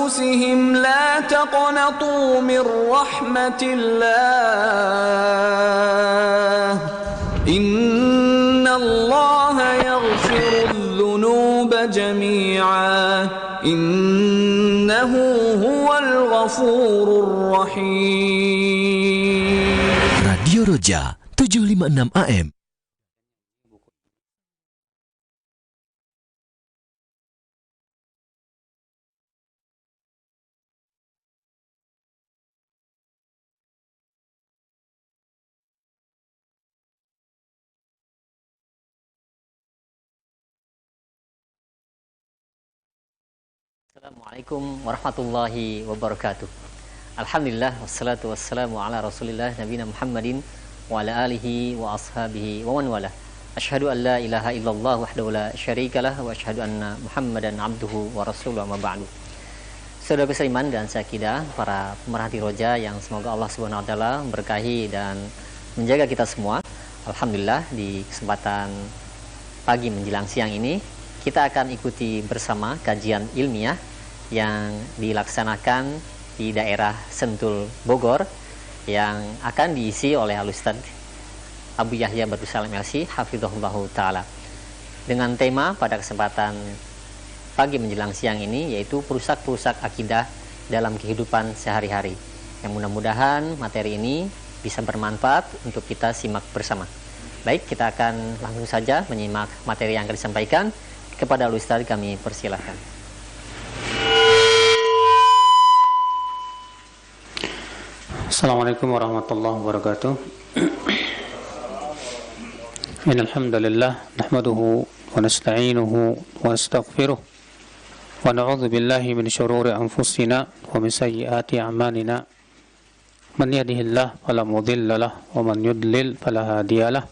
أنفسهم لا تقنطوا من رحمة الله إن الله يغفر الذنوب جميعا إنه هو الغفور الرحيم. Radio Roja 756 AM. Assalamualaikum warahmatullahi wabarakatuh. Alhamdulillah wassalatu wassalamu ala Rasulillah nabiyina Muhammadin wa ala alihi wa ashabihi wa man wala. Asyhadu an la ilaha illallah wahdahu la syarikalah wa asyhadu anna Muhammadan abduhu wa rasuluhu amma ba'du. Saudara seiman dan sakidah, para pemerhati Roja yang semoga Allah Subhanahu wa taala berkahi dan menjaga kita semua. Alhamdulillah di kesempatan pagi menjelang siang ini kita akan ikuti bersama kajian ilmiah yang dilaksanakan di daerah Sentul, Bogor, yang akan diisi oleh Al-Ustaz Abu Yahya Badrussalam LC hafizahullahu ta'ala, dengan tema pada kesempatan pagi menjelang siang ini yaitu perusak-perusak akidah dalam kehidupan sehari-hari, yang mudah-mudahan materi ini bisa bermanfaat untuk kita simak bersama. Baik, kita akan langsung saja menyimak materi yang akan disampaikan. Kepada Al-Ustaz kami persilahkan. Assalamualaikum warahmatullahi wabarakatuh. Innal hamdalillah nahmaduhu wa nasta'inuhu wa nastaghfiruh wa na'udzu billahi min shururi anfusina wa min sayyiati a'malina. Man yahdihillahu fala mudilla lahu wa man yudlil fala hadiya lahu.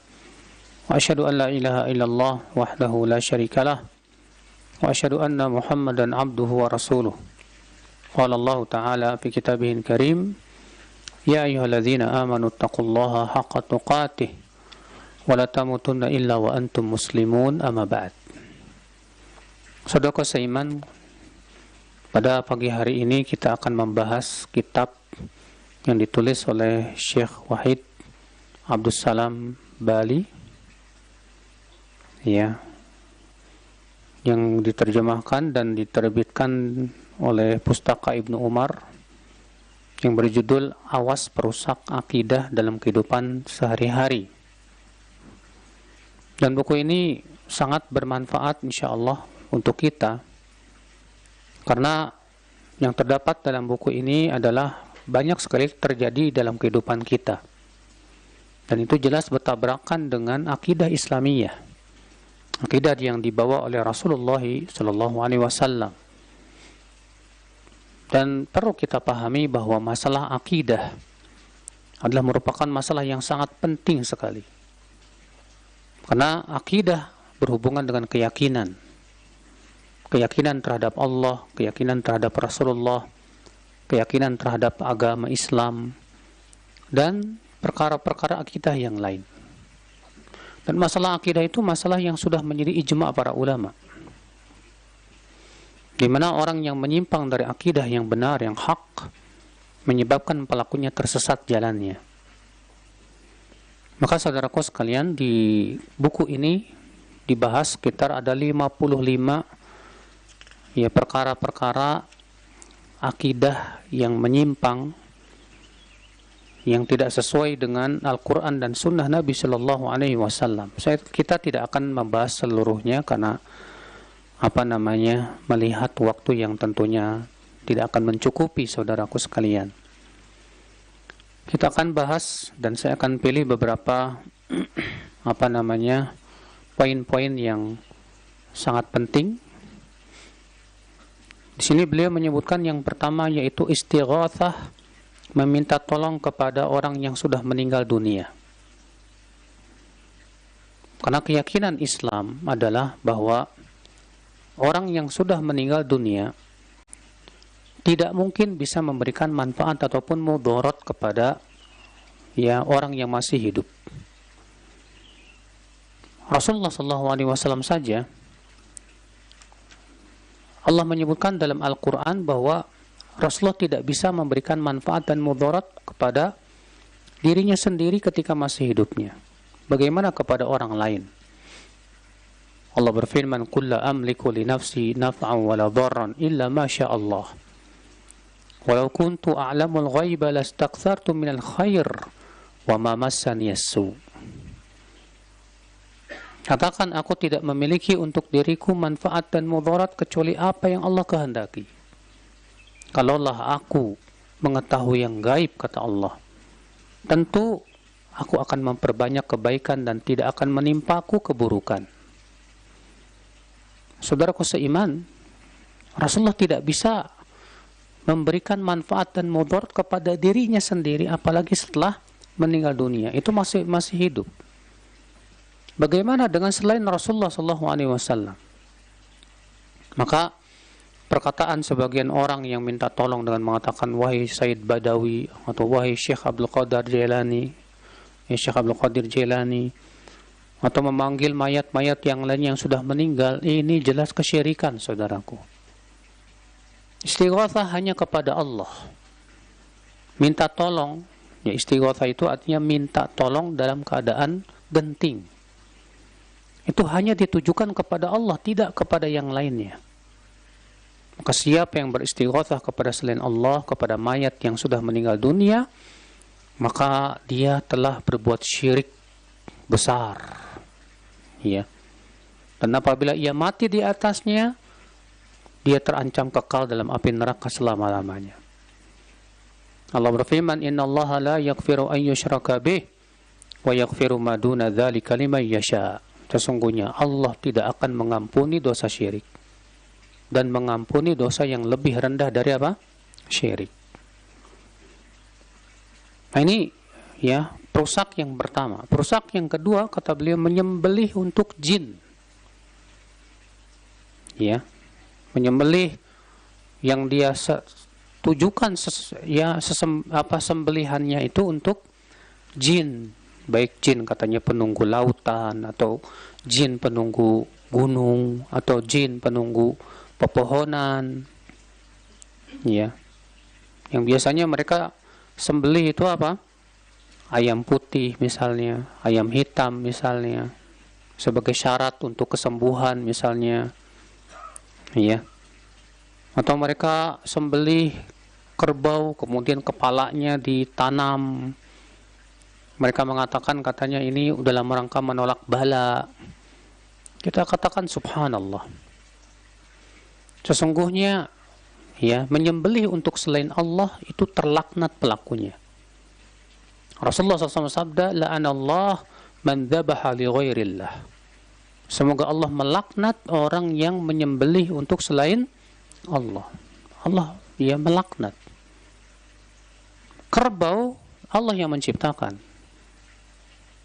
Wa asyhadu an la ilaha illallah wahdahu la syarika lahu wa asyhadu anna Muhammadan abduhu wa rasuluh. Qala Allah Ta'ala fi kitabihil karim, ya ayyuhalladzina amanu taqullaha haqqa tuqatih wa la tamutunna illa wa antum muslimun, amma ba'd. Saudara seiman, pada pagi hari ini kita akan membahas kitab yang ditulis oleh Syekh Wahid Abdussalam Bali, ya, yang diterjemahkan dan diterbitkan oleh Pustaka Ibnu Umar, yang berjudul Awas Perusak Akidah dalam Kehidupan Sehari-hari. Dan buku ini sangat bermanfaat insyaallah untuk kita, karena yang terdapat dalam buku ini adalah banyak sekali terjadi dalam kehidupan kita, dan itu jelas bertabrakan dengan akidah Islamiyah, akidah yang dibawa oleh Rasulullah Sallallahu Alaihi Wasallam. Dan perlu kita pahami bahwa masalah akidah adalah merupakan masalah yang sangat penting sekali, karena akidah berhubungan dengan keyakinan terhadap Allah, keyakinan terhadap Rasulullah, keyakinan terhadap agama Islam, dan perkara-perkara akidah yang lain. Dan masalah akidah itu masalah yang sudah menjadi ijma' para ulama, di mana orang yang menyimpang dari akidah yang benar, yang hak, menyebabkan pelakunya tersesat jalannya. Maka saudaraku sekalian, di buku ini dibahas sekitar ada 55 ya perkara-perkara akidah yang menyimpang, yang tidak sesuai dengan Al-Quran dan Sunnah Nabi Sallallahu Alaihi Wasallam. Kita tidak akan membahas seluruhnya karena melihat waktu yang tentunya tidak akan mencukupi saudaraku sekalian. Kita akan bahas dan saya akan pilih beberapa poin-poin yang sangat penting. Di sini beliau menyebutkan yang pertama yaitu istighatsah, meminta tolong kepada orang yang sudah meninggal dunia. Karena keyakinan Islam adalah bahwa orang yang sudah meninggal dunia tidak mungkin bisa memberikan manfaat ataupun mudarat kepada orang yang masih hidup. Rasulullah SAW saja Allah menyebutkan dalam Al-Quran bahwa Rasulullah tidak bisa memberikan manfaat dan mudarat kepada dirinya sendiri ketika masih hidupnya. Bagaimana kepada orang lain? Allah berfirman, "Qul la amliku li nafsi naf'an wa la dharran illa ma syaa Allah. Walau kuntu a'lamul ghaiba lastakthartu minal khair wa ma massani as-su." Katakan, aku tidak memiliki untuk diriku manfaat dan mudarat kecuali apa yang Allah kehendaki. Kalaulah aku mengetahui yang gaib, kata Allah, tentu aku akan memperbanyak kebaikan dan tidak akan menimpaku keburukan. Saudaraku seiman, Rasulullah tidak bisa memberikan manfaat dan mudarat kepada dirinya sendiri, apalagi setelah meninggal dunia. Itu masih hidup. Bagaimana dengan selain Rasulullah SAW? Maka perkataan sebagian orang yang minta tolong dengan mengatakan, wahai Sayyid Badawi, atau wahai Syekh Abdul Qadir Jailani, atau memanggil mayat-mayat yang lain yang sudah meninggal, ini jelas kesyirikan, saudaraku. Istighatsah hanya kepada Allah. Minta tolong, ya istighatsah itu artinya minta tolong dalam keadaan genting. Itu hanya ditujukan kepada Allah, tidak kepada yang lainnya. Maka siapa yang beristighatsah kepada selain Allah, kepada mayat yang sudah meninggal dunia, maka dia telah berbuat syirik besar. Ya. Dan apabila ia mati di atasnya, dia terancam kekal dalam api neraka selama-lamanya. Allah berfirman, "Innallaha la yaghfiru an yushraka bih wa yaghfiru ma duna dzalika liman yasha." Sesungguhnya Allah tidak akan mengampuni dosa syirik dan mengampuni dosa yang lebih rendah dari apa? Syirik. Nah, ini ya perusak yang pertama. Perusak yang kedua, kata beliau, menyembelih untuk jin. Ya, menyembelih yang dia tujukan sembelihannya itu untuk jin. Baik jin katanya penunggu lautan, atau jin penunggu gunung, atau jin penunggu pepohonan. Ya. Yang biasanya mereka sembelih itu apa? Ayam putih misalnya, ayam hitam misalnya, sebagai syarat untuk kesembuhan misalnya. Ya. Atau mereka sembelih kerbau, kemudian kepalanya ditanam. Mereka mengatakan, katanya ini dalam rangka menolak bala. Kita katakan subhanallah. Sesungguhnya ya, menyembelih untuk selain Allah itu terlaknat pelakunya. Rasulullah SAW sabda, la'anallah man dzabaha li ghairillah. Semoga Allah melaknat orang yang menyembelih untuk selain Allah. Allah ya melaknat. Kerbau Allah yang menciptakan.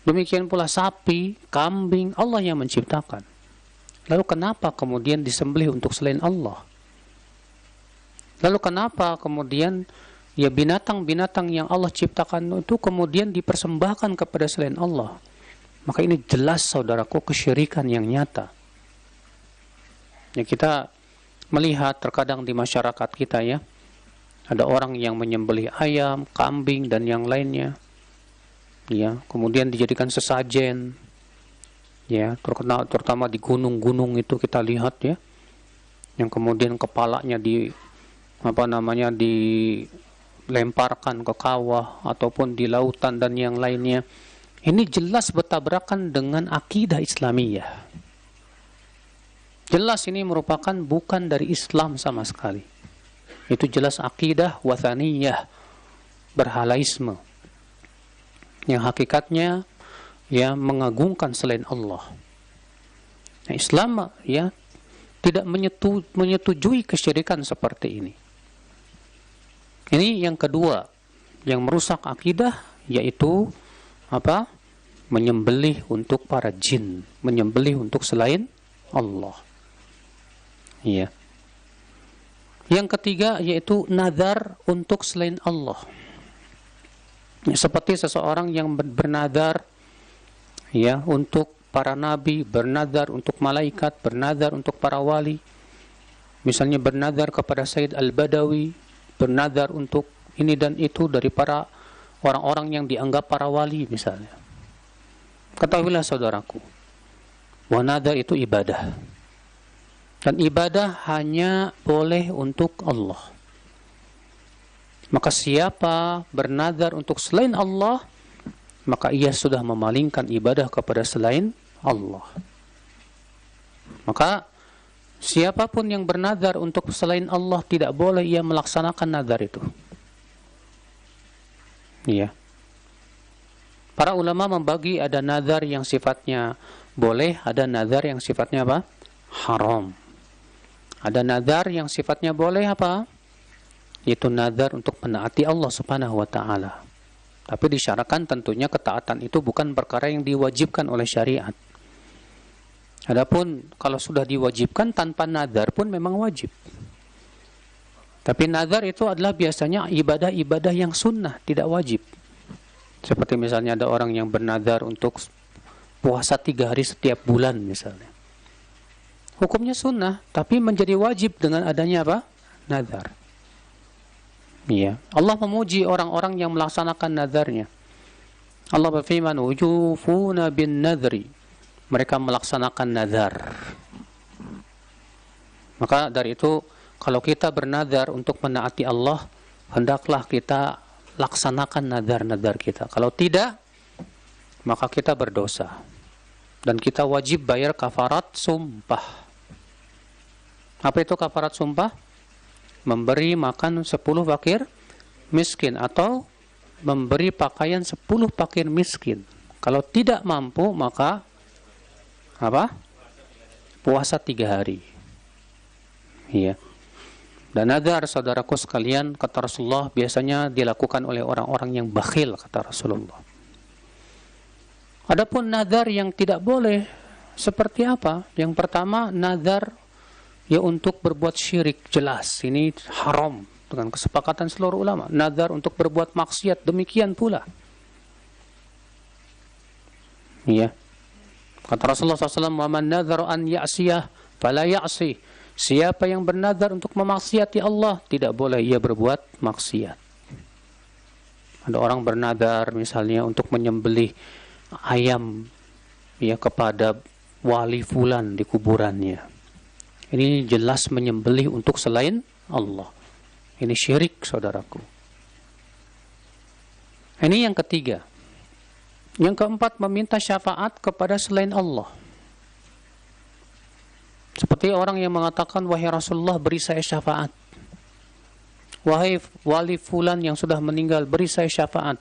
Demikian pula sapi, kambing, Allah yang menciptakan. Lalu kenapa kemudian disembelih untuk selain Allah? Lalu kenapa kemudian ya binatang-binatang yang Allah ciptakan itu kemudian dipersembahkan kepada selain Allah? Maka ini jelas, saudaraku, kesyirikan yang nyata. Ya, kita melihat terkadang di masyarakat kita ya, ada orang yang menyembelih ayam, kambing, dan yang lainnya. Ya, kemudian dijadikan sesajen. Ya, terutama di gunung-gunung itu kita lihat ya, yang kemudian kepalanya dilemparkan ke kawah ataupun di lautan dan yang lainnya. Ini jelas bertabrakan dengan akidah Islamiyah. Jelas ini merupakan bukan dari Islam sama sekali. Itu jelas akidah wathaniyah, berhalaisme, yang hakikatnya ya mengagungkan selain Allah. Nah, Islam ya tidak menyetujui kesyirikan seperti ini. Ini yang kedua yang merusak akidah, yaitu apa? Menyembelih untuk para jin, menyembelih untuk selain Allah. Ya. Yang ketiga yaitu nazar untuk selain Allah. Seperti seseorang yang bernazar ya untuk para nabi, bernazar untuk malaikat, bernazar untuk para wali. Misalnya bernazar kepada Sayyid Al-Badawi, bernazar untuk ini dan itu dari para orang-orang yang dianggap para wali misalnya. Ketahuilah saudaraku, bahwa nazar itu ibadah. Dan ibadah hanya boleh untuk Allah. Maka siapa bernazar untuk selain Allah, maka ia sudah memalingkan ibadah kepada selain Allah. Maka siapapun yang bernazar untuk selain Allah, tidak boleh ia melaksanakan nazar itu. Iya. Para ulama membagi, ada nazar yang sifatnya boleh, ada nazar yang sifatnya apa? Haram. Ada nazar yang sifatnya boleh apa? Itu nazar untuk menaati Allah Subhanahu wa taala. Tapi disyaratkan tentunya ketaatan itu bukan perkara yang diwajibkan oleh syariat. Adapun kalau sudah diwajibkan tanpa nazar pun memang wajib. Tapi nazar itu adalah biasanya ibadah-ibadah yang sunnah, tidak wajib. Seperti misalnya ada orang yang bernazar untuk puasa 3 hari setiap bulan misalnya. Hukumnya sunnah, tapi menjadi wajib dengan adanya apa? Nazar. Iya. Allah memuji orang-orang yang melaksanakan nazarnya. Allah berfirman, "Yufuna bin nadri." Mereka melaksanakan nazar. Maka dari itu, kalau kita bernazar untuk menaati Allah, hendaklah kita laksanakan nazar-nazar kita. Kalau tidak, maka kita berdosa. Dan kita wajib bayar kafarat sumpah. Apa itu kafarat sumpah? Memberi makan 10 fakir miskin atau memberi pakaian 10 fakir miskin. Kalau tidak mampu, maka apa? Puasa 3 hari. Iya. Dan nazar, saudaraku sekalian, kata Rasulullah, biasanya dilakukan oleh orang-orang yang bakhil, kata Rasulullah. Adapun nazar yang tidak boleh seperti apa? Yang pertama, nazar ya untuk berbuat syirik, jelas ini haram dengan kesepakatan seluruh ulama. Nazar untuk berbuat maksiat, demikian pula. Iya. Kata Rasulullah SAW, "Wa man nazara an ya'siyah fala ya'si." Siapa yang bernazar untuk memaksiati Allah, tidak boleh ia berbuat maksiat. Ada orang bernazar misalnya untuk menyembelih ayam ya kepada wali fulan di kuburannya. Ini jelas menyembelih untuk selain Allah. Ini syirik, saudaraku. Ini yang ketiga. Yang keempat, meminta syafaat kepada selain Allah. Seperti orang yang mengatakan, "Wahai Rasulullah, beri saya syafaat. Wahai wali fulan yang sudah meninggal, beri saya syafaat."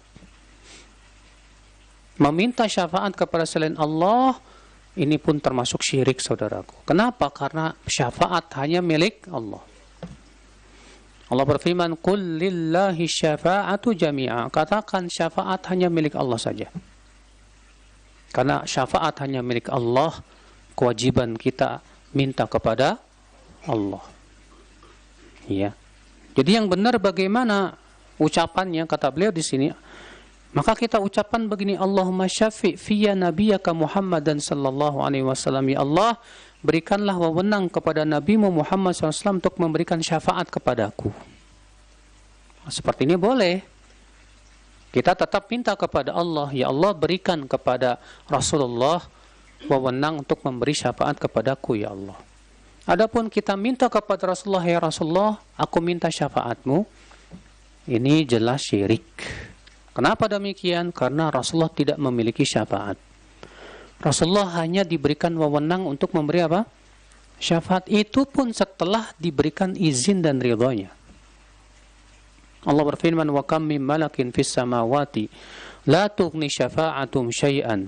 Meminta syafaat kepada selain Allah, ini pun termasuk syirik, saudaraku. Kenapa? Karena syafaat hanya milik Allah. Allah berfirman, "Qul lillahi syafa'atu jami'a." Katakan syafaat hanya milik Allah saja. Karena syafaat hanya milik Allah, kewajiban kita minta kepada Allah. Ya. Jadi yang benar bagaimana ucapannya, kata beliau di sini, maka kita ucapkan begini, Allahumma syafi' fiyya nabiyyaka Muhammadan sallallahu alaihi wasallam. Ya Allah, berikanlah wewenang kepada Nabimu Muhammad SAW untuk memberikan syafaat kepadaku. Seperti ini boleh. Kita tetap minta kepada Allah, ya Allah berikan kepada Rasulullah wewenang untuk memberi syafaat kepadaku, ya Allah. Adapun kita minta kepada Rasulullah, ya Rasulullah, aku minta syafaatmu, ini jelas syirik. Kenapa demikian? Karena Rasulullah tidak memiliki syafaat. Rasulullah hanya diberikan wewenang untuk memberi apa? Syafaat, itu pun setelah diberikan izin dan ridhonya. Allah berfirman, "Wa kam min malakin fis samawati la tughni syafa'atum syai'an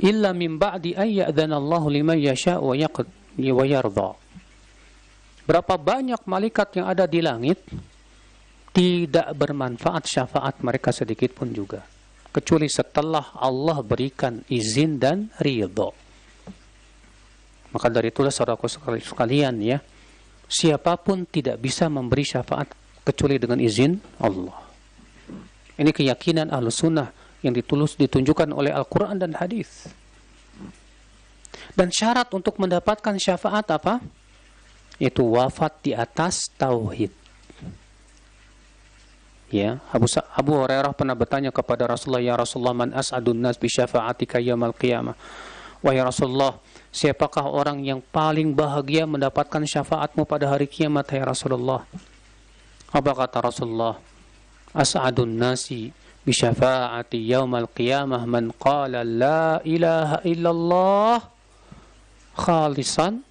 illa min ba'di an ya'dzana Allahu liman yasha'u wa yarda." Berapa banyak malaikat yang ada di langit, tidak bermanfaat syafaat mereka sedikit pun juga, kecuali setelah Allah berikan izin dan ridho. Maka dari itulah saudaraku sekalian ya, siapapun tidak bisa memberi syafaat kecuali dengan izin Allah. Ini keyakinan Ahlus Sunnah yang ditunjukkan oleh Al-Quran dan hadis. Dan syarat untuk mendapatkan syafaat apa? Itu wafat di atas tauhid. Ya, Abu Hurairah pernah bertanya kepada Rasulullah, "Ya Rasulullah, man as'adun nas bi syafa'atika yaumil qiyamah?" Wahai Rasulullah, siapakah orang yang paling bahagia mendapatkan syafaatmu pada hari kiamat, ya Rasulullah? Apa kata Rasulullah? As'adun nasi bi syafa'ati yaumil qiyamah man qala la ilaha illallah khalisan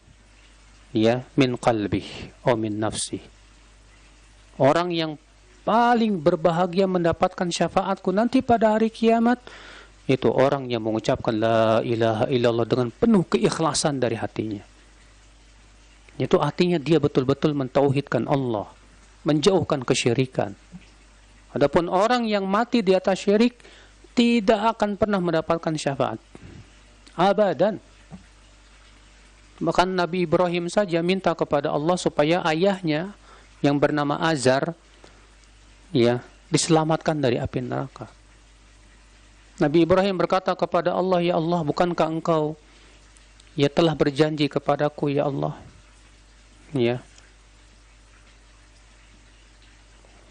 ya min qalbih atau min nafsih. Orang yang paling berbahagia mendapatkan syafaatku nanti pada hari kiamat itu orang yang mengucapkan la ilaha illallah dengan penuh keikhlasan dari hatinya. Itu artinya dia betul-betul mentauhidkan Allah, menjauhkan kesyirikan. Adapun orang yang mati di atas syirik tidak akan pernah mendapatkan syafaat. Abadan. Bahkan Nabi Ibrahim saja minta kepada Allah supaya ayahnya yang bernama Azar ya diselamatkan dari api neraka. Nabi Ibrahim berkata kepada Allah, "Ya Allah, bukankah engkau ya telah berjanji kepadaku, ya Allah?" Ya.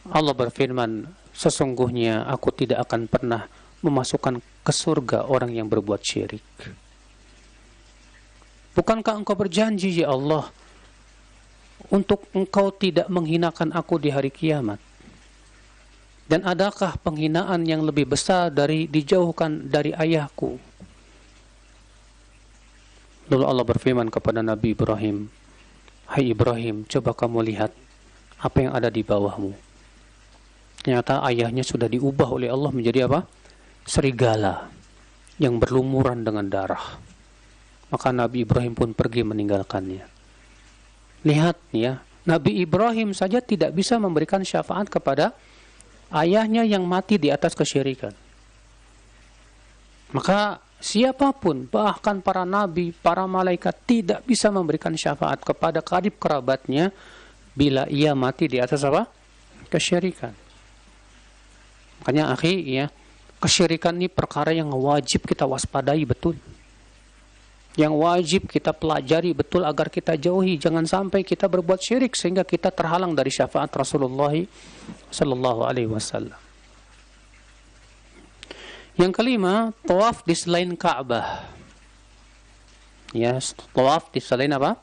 Allah berfirman, "Sesungguhnya aku tidak akan pernah memasukkan ke surga orang yang berbuat syirik." Bukankah engkau berjanji, ya Allah, untuk engkau tidak menghinakan aku di hari kiamat? Dan adakah penghinaan yang lebih besar dari dijauhkan dari ayahku? Lalu Allah berfirman kepada Nabi Ibrahim, "Hai Ibrahim, coba kamu lihat apa yang ada di bawahmu." Ternyata ayahnya sudah diubah oleh Allah menjadi apa? Serigala yang berlumuran dengan darah. Maka Nabi Ibrahim pun pergi meninggalkannya. Lihat ya, Nabi Ibrahim saja tidak bisa memberikan syafaat kepada ayahnya yang mati di atas kesyirikan. Maka siapapun, bahkan para nabi, para malaikat tidak bisa memberikan syafaat kepada karib kerabatnya bila ia mati di atas apa? Kesyirikan. Makanya akhi ya, kesyirikan ini perkara yang wajib kita waspadai betul. Yang wajib kita pelajari betul agar kita jauhi. Jangan sampai kita berbuat syirik sehingga kita terhalang dari syafaat Rasulullah sallallahu alaihi wasallam. Yang kelima, tawaf di selain Ka'bah. Ya, tawaf di selain apa?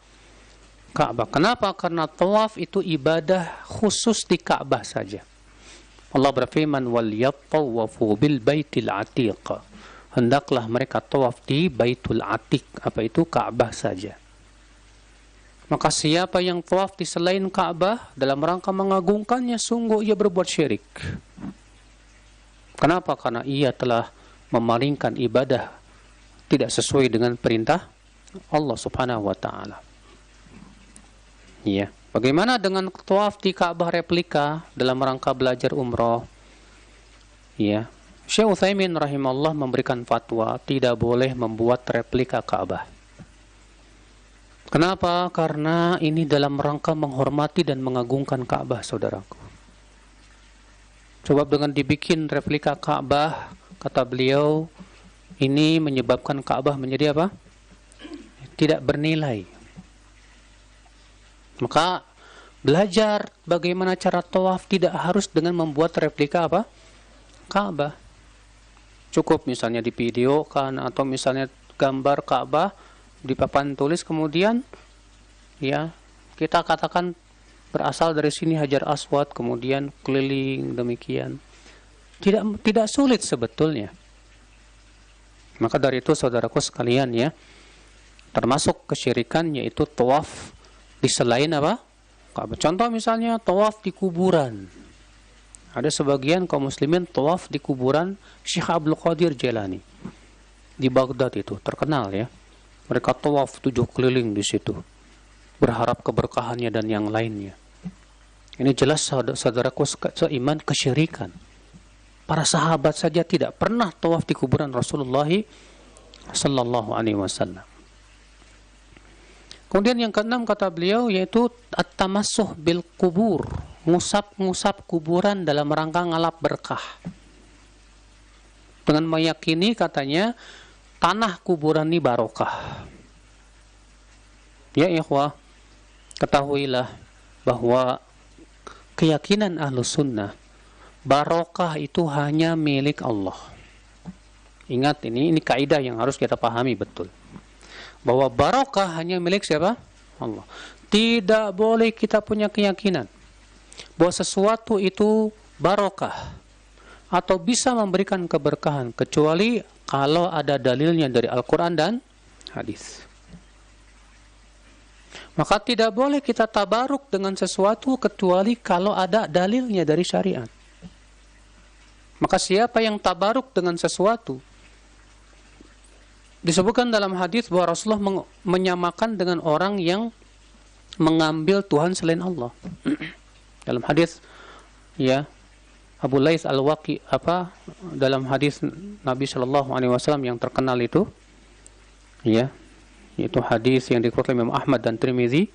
Ka'bah. Kenapa? Karena tawaf itu ibadah khusus di Ka'bah saja. Allah berfirman, "Wal yattawafu bil baitil atiq." Hendaklah mereka tawaf di Baitul Atiq. Apa itu? Ka'bah saja. Maka siapa yang tawaf di selain Ka'bah dalam rangka mengagungkannya, sungguh ia berbuat syirik. Kenapa? Karena ia telah memalingkan ibadah tidak sesuai dengan perintah Allah Subhanahu wa taala. Iya. Bagaimana dengan tawaf di Ka'bah replika dalam rangka belajar umroh? Iya. Syekh Utsaimin rahimahullah memberikan fatwa tidak boleh membuat replika Ka'bah. Kenapa? Karena ini dalam rangka menghormati dan mengagungkan Ka'bah, saudaraku. Coba dengan dibikin replika Ka'bah, kata beliau, ini menyebabkan Ka'bah menjadi apa? Tidak bernilai. Maka belajar bagaimana cara tawaf tidak harus dengan membuat replika apa? Ka'bah. Cukup misalnya divideokan atau misalnya gambar Ka'bah di papan tulis, kemudian ya kita katakan berasal dari sini Hajar Aswad, kemudian keliling demikian. Tidak sulit sebetulnya. Maka dari itu saudaraku sekalian ya, termasuk kesyirikan yaitu tawaf di selain apa? Ka'bah. Contoh misalnya tawaf di kuburan. Ada sebagian kaum muslimin tawaf di kuburan Syekh Abdul Qadir Jailani di Baghdad, itu terkenal ya. Mereka tawaf 7 keliling di situ, berharap keberkahannya dan yang lainnya. Ini jelas saudaraku seiman kesyirikan. Para sahabat saja tidak pernah tawaf di kuburan Rasulullah sallallahu alaihi wasallam. Kemudian yang keenam kata beliau yaitu at-tamassuh bil kubur, ngusap-ngusap kuburan dalam rangka ngalap berkah. Dengan meyakini katanya tanah kuburan ini barokah. Ya ikhwah, ketahuilah bahwa keyakinan Ahlus Sunnah barokah itu hanya milik Allah. Ingat, ini kaidah yang harus kita pahami betul. Bahwa barokah hanya milik siapa? Allah. Tidak boleh kita punya keyakinan bahwa sesuatu itu barokah atau bisa memberikan keberkahan kecuali kalau ada dalilnya dari Al-Quran dan hadis. Maka tidak boleh kita tabaruk dengan sesuatu kecuali kalau ada dalilnya dari syariat. Maka siapa yang tabaruk dengan sesuatu, disebutkan dalam hadis bahwa Rasulullah menyamakan dengan orang yang mengambil Tuhan selain Allah. Dalam hadis ya Abu Lais Al-Waqi dalam hadis Nabi Shallallahu Alaihi Wasallam yang terkenal itu, ya, yaitu hadis yang dikeluarkan Imam Ahmad dan Tirmizi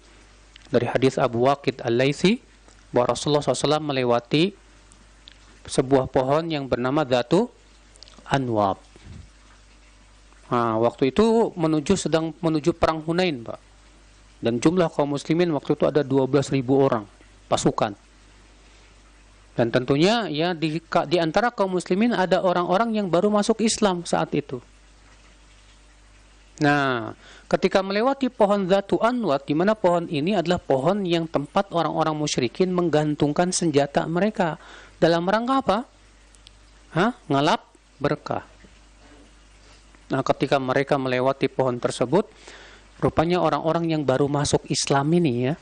dari hadis Abu Waqid Al-Laisi bahwa Rasulullah SAW melewati sebuah pohon yang bernama Dzatu Anwab. Nah, waktu itu sedang menuju perang Hunain, Pak. Dan jumlah kaum muslimin waktu itu ada 12.000 orang pasukan. Dan tentunya ya di antara kaum muslimin ada orang-orang yang baru masuk Islam saat itu. Nah, ketika melewati pohon Dzatu Anwat, di mana pohon ini adalah pohon yang tempat orang-orang musyrikin menggantungkan senjata mereka dalam rangka apa? Ngalap berkah. Nah, ketika mereka melewati pohon tersebut, rupanya orang-orang yang baru masuk Islam ini ya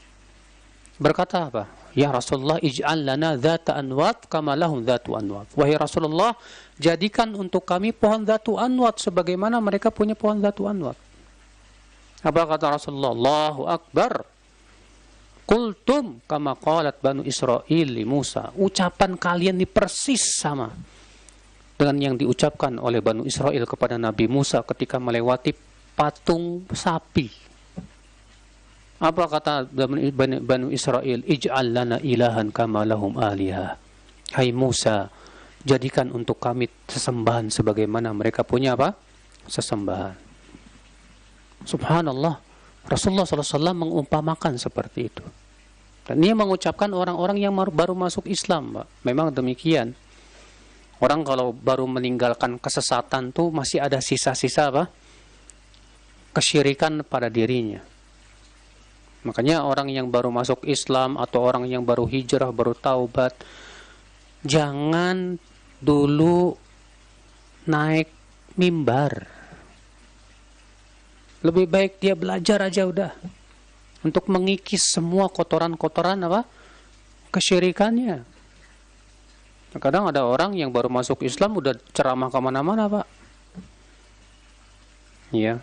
berkata apa? Ya Rasulullah, ij'al lana dzata anwat kama lahum dzatu anwat. Wahai Rasulullah, jadikan untuk kami pohon Dzatu Anwat sebagaimana mereka punya pohon Dzatu Anwat. Apa kata Rasulullah? Allahu Akbar. Qultum kama qalat Banu Israil li Musa. Ucapan kalian ini persis sama dengan yang diucapkan oleh Banu Israil kepada Nabi Musa ketika melewati patung sapi. Apa kata Banu Israil? Ij'al lana ilahan kama lahum aliha. Hai Musa, jadikan untuk kami sesembahan sebagaimana mereka punya apa? Sesembahan. Subhanallah, Rasulullah SAW mengumpamakan seperti itu. Dan dia mengucapkan orang-orang yang baru masuk Islam, Pak. Memang demikian. Orang kalau baru meninggalkan kesesatan tuh masih ada sisa-sisa apa? Kesyirikan pada dirinya. Makanya orang yang baru masuk Islam atau orang yang baru hijrah, baru taubat, jangan dulu naik mimbar. Lebih baik dia belajar aja udah untuk mengikis semua kotoran-kotoran apa? Kesyirikannya. Kadang ada orang yang baru masuk Islam udah ceramah kemana-mana, Pak. Iya.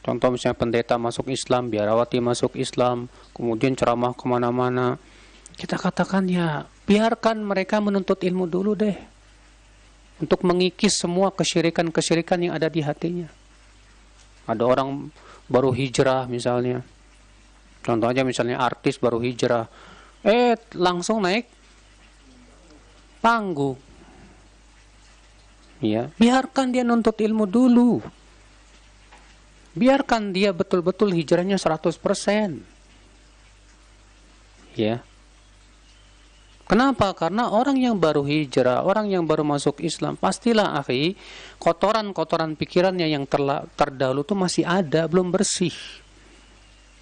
Contoh misalnya pendeta masuk Islam, biarawati masuk Islam, kemudian ceramah kemana-mana. Kita katakan ya, biarkan mereka menuntut ilmu dulu deh. Untuk mengikis semua kesyirikan-kesyirikan yang ada di hatinya. Ada orang baru hijrah misalnya. Contoh aja misalnya artis baru hijrah. Langsung naik panggung. Ya, biarkan dia nuntut ilmu dulu. Biarkan dia betul-betul hijrahnya 100%. Ya. Kenapa? Karena orang yang baru hijrah, orang yang baru masuk Islam, pastilah akhi, kotoran-kotoran pikirannya yang terdahulu itu masih ada, belum bersih.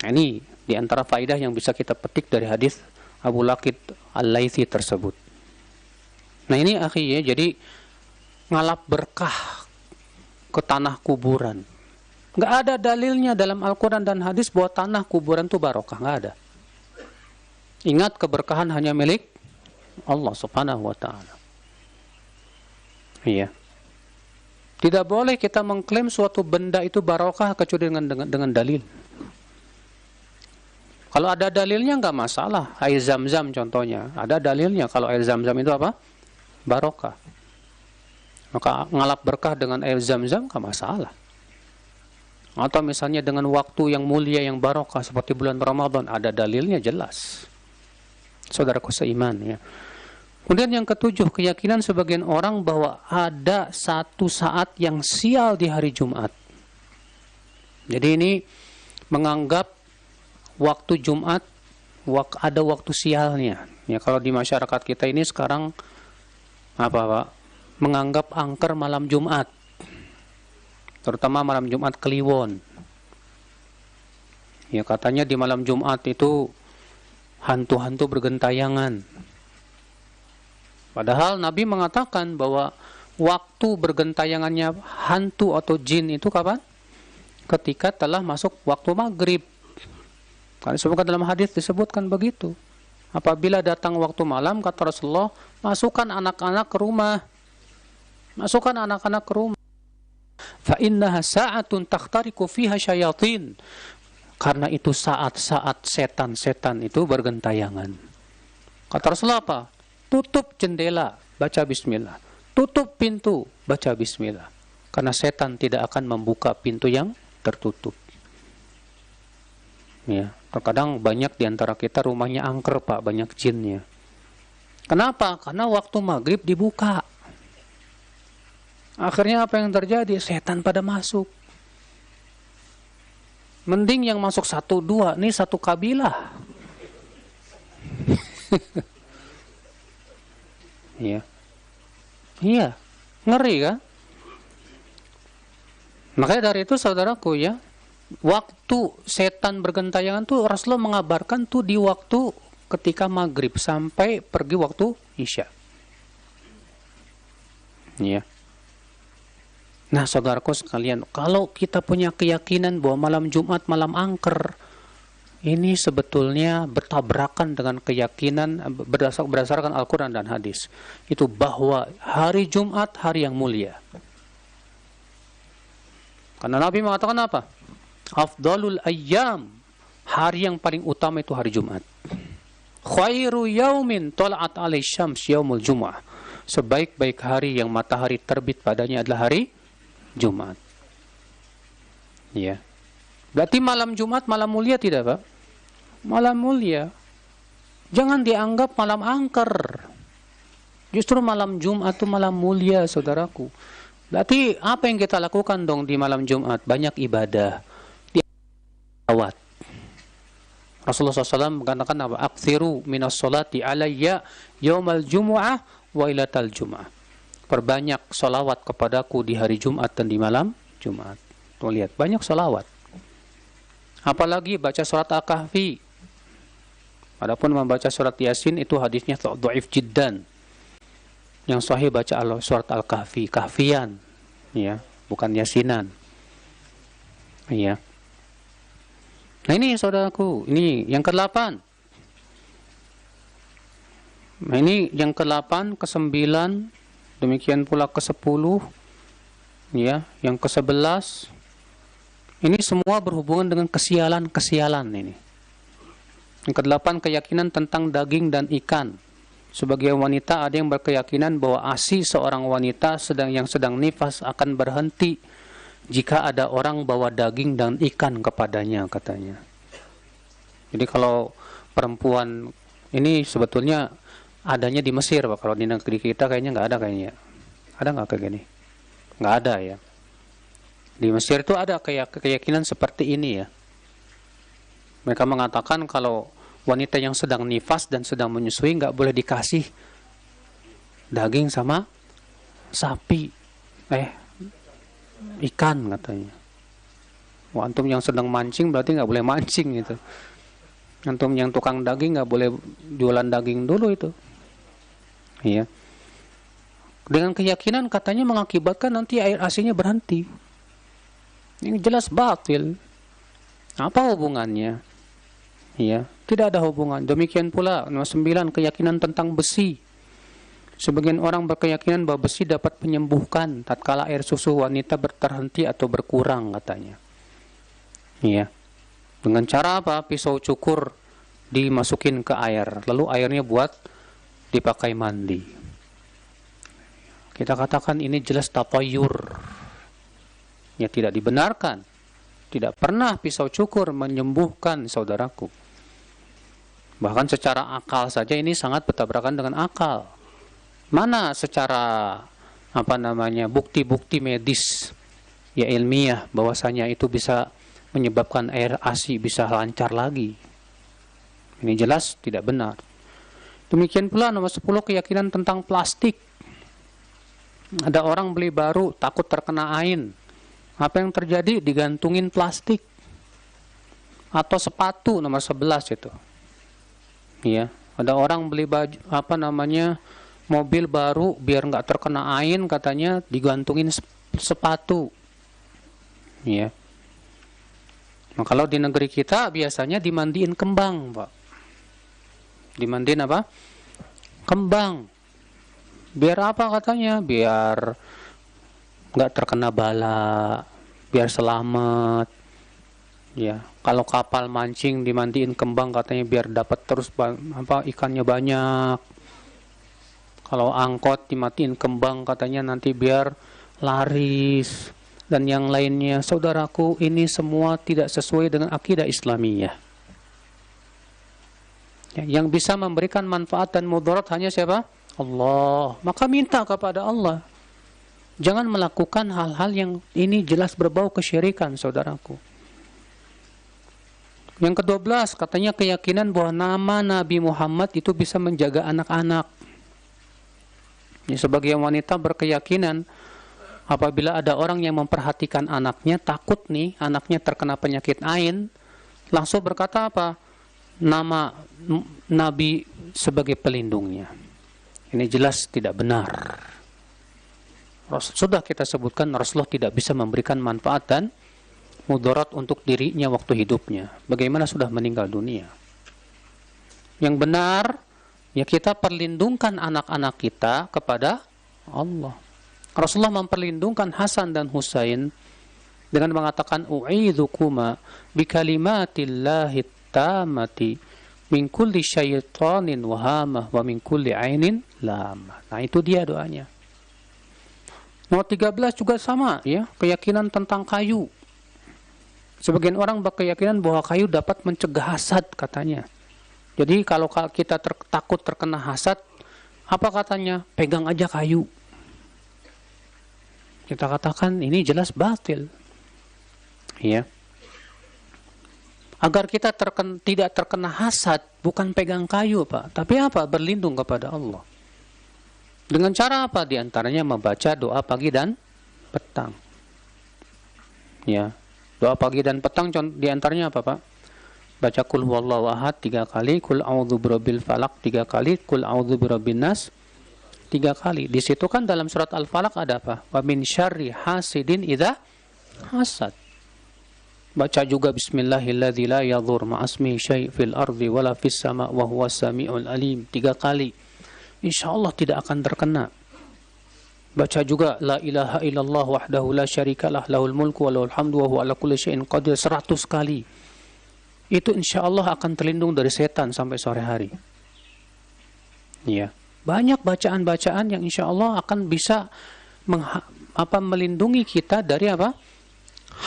Nah, ini di antara faidah yang bisa kita petik dari hadis Abu Laqid Al-Laitsi tersebut. Nah, ini akhi ya, jadi ngalap berkah ke tanah kuburan. Nggak ada dalilnya dalam Al-Quran dan hadis bahwa tanah kuburan itu barokah. Nggak ada. Ingat, keberkahan hanya milik Allah subhanahu wa ta'ala. Iya. Tidak boleh kita mengklaim suatu benda itu barokah kecuali dengan dalil. Kalau ada dalilnya nggak masalah. Air Zam-Zam contohnya. Ada dalilnya kalau air Zam-Zam itu apa? Barokah. Maka ngalap berkah dengan air Zam-Zam nggak masalah. Atau misalnya dengan waktu yang mulia yang barokah seperti bulan Ramadan, ada dalilnya jelas. Saudaraku seiman ya. Kemudian yang ketujuh, keyakinan sebagian orang bahwa ada satu saat yang sial di hari Jumat. Jadi ini menganggap waktu Jumat ada waktu sialnya. Ya, kalau di masyarakat kita ini sekarang apa Pak? Menganggap angker malam Jumat. Terutama malam Jumat Kliwon. Ya katanya di malam Jumat itu hantu-hantu bergentayangan. Padahal Nabi mengatakan bahwa waktu bergentayangannya hantu atau jin itu kapan? Ketika telah masuk waktu maghrib. Karena disebutkan dalam hadis disebutkan begitu. Apabila datang waktu malam, kata Rasulullah, masukkan anak-anak ke rumah. Masukkan anak-anak ke rumah. Fa innaha sa'atun takhtariku fiha syayatin. Karena itu saat-saat setan-setan itu bergentayangan. Kata Rasulullah apa? Tutup jendela, baca bismillah. Tutup pintu, baca bismillah. Karena setan tidak akan membuka pintu yang tertutup. Ya, terkadang banyak di antara kita rumahnya angker Pak, banyak jinnya. Kenapa? Karena waktu maghrib dibuka. Akhirnya apa yang terjadi? Setan pada masuk. Mending yang masuk 1-2, nih satu kabilah. Iya. Iya, ngeri kan? Makanya dari itu saudaraku ya, waktu setan bergentayangan tuh Rasulullah mengabarkan tuh di waktu ketika maghrib sampai pergi waktu isya. Iya. Nah saudaraku sekalian, kalau kita punya keyakinan bahwa malam Jumat malam angker, ini sebetulnya bertabrakan dengan keyakinan berdasarkan Al-Quran dan hadis. Itu bahwa hari Jumat hari yang mulia. Karena Nabi mengatakan apa? Afdalul ayyam, hari yang paling utama itu hari Jumat. Khairu yaumin tala'at alaihi syams yaumul jum'ah. Sebaik-baik hari yang matahari terbit padanya adalah hari Jumat. Ya. Berarti malam Jumat malam mulia tidak Pak? Malam mulia. Jangan dianggap malam angker. Justru malam Jumat itu malam mulia saudaraku. Berarti apa yang kita lakukan dong di malam Jumat? Banyak ibadah. Salawat. Rasulullah SAW mengatakan apa? Aktsiru minas sholati alayya yaumal jumu'ah wa ilatal jumu'ah. Perbanyak salawat kepadaku di hari Jumat dan di malam Jumat. Tuh lihat, banyak salawat. Apalagi baca surat Al-Kahfi. Adapun membaca surat Yasin itu hadisnya dhaif jiddan. Yang sahih baca surat Al-Kahfi, kahfian, ya, bukan yasinan. Iya. Nah ini saudaraku, ini yang ke-8. Nah ini yang ke-8, ke-9, demikian pula ke-10, ya, yang ke-11. Ini semua berhubungan dengan kesialan-kesialan ini. Yang ke-8 keyakinan tentang daging dan ikan. Sebagai wanita ada yang berkeyakinan bahwa ASI seorang wanita yang sedang nifas akan berhenti jika ada orang bawa daging dan ikan kepadanya katanya. Jadi kalau perempuan ini sebetulnya adanya di Mesir Pak. Kalau di negeri kita kayaknya nggak ada kayaknya. Ada nggak kayak gini? Nggak ada ya. Di Mesir itu ada keyakinan seperti ini ya. Mereka mengatakan kalau wanita yang sedang nifas dan sedang menyusui nggak boleh dikasih daging sama sapi, ikan katanya. Wah, antum yang sedang mancing berarti nggak boleh mancing gitu. Antum yang tukang daging nggak boleh jualan daging dulu itu. Iya. Dengan keyakinan katanya mengakibatkan nanti air asinnya berhenti. Ini jelas batil. Apa hubungannya? Ya, tidak ada hubungan. Demikian pula nomor 9 keyakinan tentang besi. Sebagian orang berkeyakinan bahwa besi dapat menyembuhkan tatkala air susu wanita terhenti atau berkurang katanya. Ya. Dengan cara apa? Pisau cukur dimasukin ke air, lalu airnya buat dipakai mandi. Kita katakan ini jelas tatayur. Ya tidak dibenarkan. Tidak pernah pisau cukur menyembuhkan saudaraku. Bahkan secara akal saja ini sangat bertabrakan dengan akal. Mana secara bukti-bukti medis ya ilmiah bahwasanya itu bisa menyebabkan air ASI bisa lancar lagi. Ini jelas tidak benar. Demikian pula nomor 10 keyakinan tentang plastik. Ada orang beli baru takut terkena ain. Apa yang terjadi? Digantungin plastik. Atau sepatu nomor 11 itu. Ya, ada orang beli baju mobil baru biar nggak terkena ain, katanya digantungin sepatu. Ya. Nah, kalau di negeri kita biasanya dimandiin kembang, Pak. Dimandiin apa? Kembang. Biar apa katanya? Biar nggak terkena bala, biar selamat. Ya, kalau kapal mancing dimandiin kembang katanya biar dapat terus ikannya banyak. Kalau angkot dimatiin kembang katanya nanti biar laris. Dan yang lainnya, saudaraku, ini semua tidak sesuai dengan akidah Islamiyah. Ya, yang bisa memberikan manfaat dan mudarat hanya siapa? Allah. Maka minta kepada Allah. Jangan melakukan hal-hal yang ini jelas berbau kesyirikan, saudaraku. Yang ke-12, katanya keyakinan bahwa nama Nabi Muhammad itu bisa menjaga anak-anak. Ya, sebagai wanita berkeyakinan, apabila ada orang yang memperhatikan anaknya, takut nih anaknya terkena penyakit ain, langsung berkata apa? Nama Nabi sebagai pelindungnya. Ini jelas tidak benar. Sudah kita sebutkan Rasulullah tidak bisa memberikan manfaat dan mudarat untuk dirinya waktu hidupnya. Bagaimana sudah meninggal dunia? Yang benar, ya kita perlindungkan anak-anak kita kepada Allah. Rasulullah memperlindungkan Hasan dan Husain dengan mengatakan u'idzukuma bikalimatillahi tammati min kulli syaitanin wahamah wa min kulli ainin lamah. Nah, itu dia doanya. Nomor 13 juga sama, ya, keyakinan tentang kayu. Sebagian orang berkeyakinan bahwa kayu dapat mencegah hasad, katanya. Jadi kalau kita takut terkena hasad, apa katanya? Pegang aja kayu. Kita katakan ini jelas batil. Ya. Agar kita tidak terkena hasad, bukan pegang kayu, Pak. Tapi apa? Berlindung kepada Allah. Dengan cara apa? Di antaranya membaca doa pagi dan petang. Ya. Doa pagi dan petang di antaranya apa, Pak? Baca kul huwallahu ahad 3 kali, kul a'udzu birabbil falaq 3 kali, kul a'udzu birabbin nas 3 kali. Di situ kan dalam surat Al-Falaq ada apa? Wa min syarri hasidin idza hasad. Baca juga bismillahilladzi la yadhur ma'asmi syai' fil ardi wala fis sama' wa huwas samiul alim 3 kali. Insyaallah tidak akan terkena. Baca juga la ilaha illallah wahdahu la syarikalah lahul mulku wa lahul hamdu wa huwa ala kulli syai'in qadir 100 kali. Itu insyaallah akan terlindung dari setan sampai sore hari. Ya. Banyak bacaan-bacaan yang insya Allah akan bisa melindungi kita dari apa?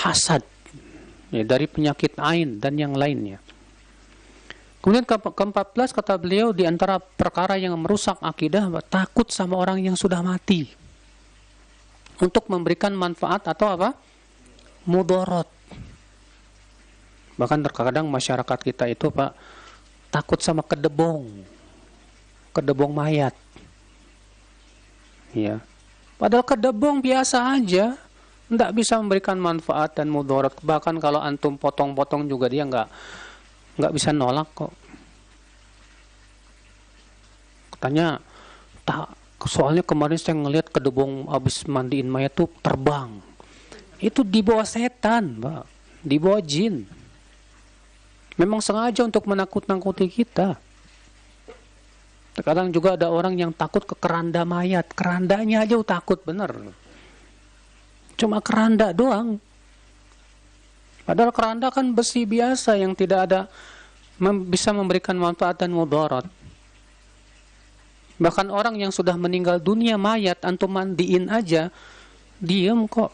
Hasad, ya, dari penyakit ain dan yang lainnya. Kemudian ke-14 kata beliau, di antara perkara yang merusak akidah, takut sama orang yang sudah mati untuk memberikan manfaat atau apa? Mudarat. Bahkan terkadang masyarakat kita itu, Pak, takut sama kedebong mayat. Ya. Padahal kedebong biasa aja, tidak bisa memberikan manfaat dan mudarat. Bahkan kalau antum potong-potong juga dia nggak bisa nolak kok. Katanya soalnya kemarin saya ngelihat kedebong habis mandiin mayat tuh terbang. Itu dibawa setan, Pak. Dibawa jin. Memang sengaja untuk menakut-nakuti kita. Terkadang juga ada orang yang takut ke keranda mayat. Kerandanya aja takut, bener. Cuma keranda doang. Padahal keranda kan besi biasa yang tidak ada bisa memberikan manfaat dan mudarat. Bahkan orang yang sudah meninggal dunia mayat, antum mandiin aja, diem kok.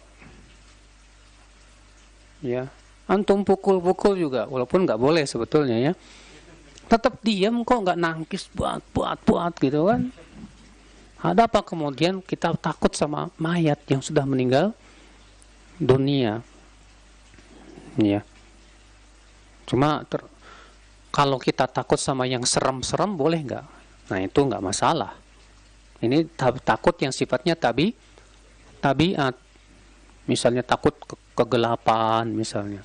Ya, antum pukul-pukul juga, walaupun nggak boleh sebetulnya ya. Tetap diam kok, nggak nangkis buat gitu kan. Ada apa kemudian kita takut sama mayat yang sudah meninggal dunia? Ya. Cuma kalau kita takut sama yang serem-serem boleh nggak? Nah itu nggak masalah. Ini takut yang sifatnya tabiat. Misalnya takut kegelapan, misalnya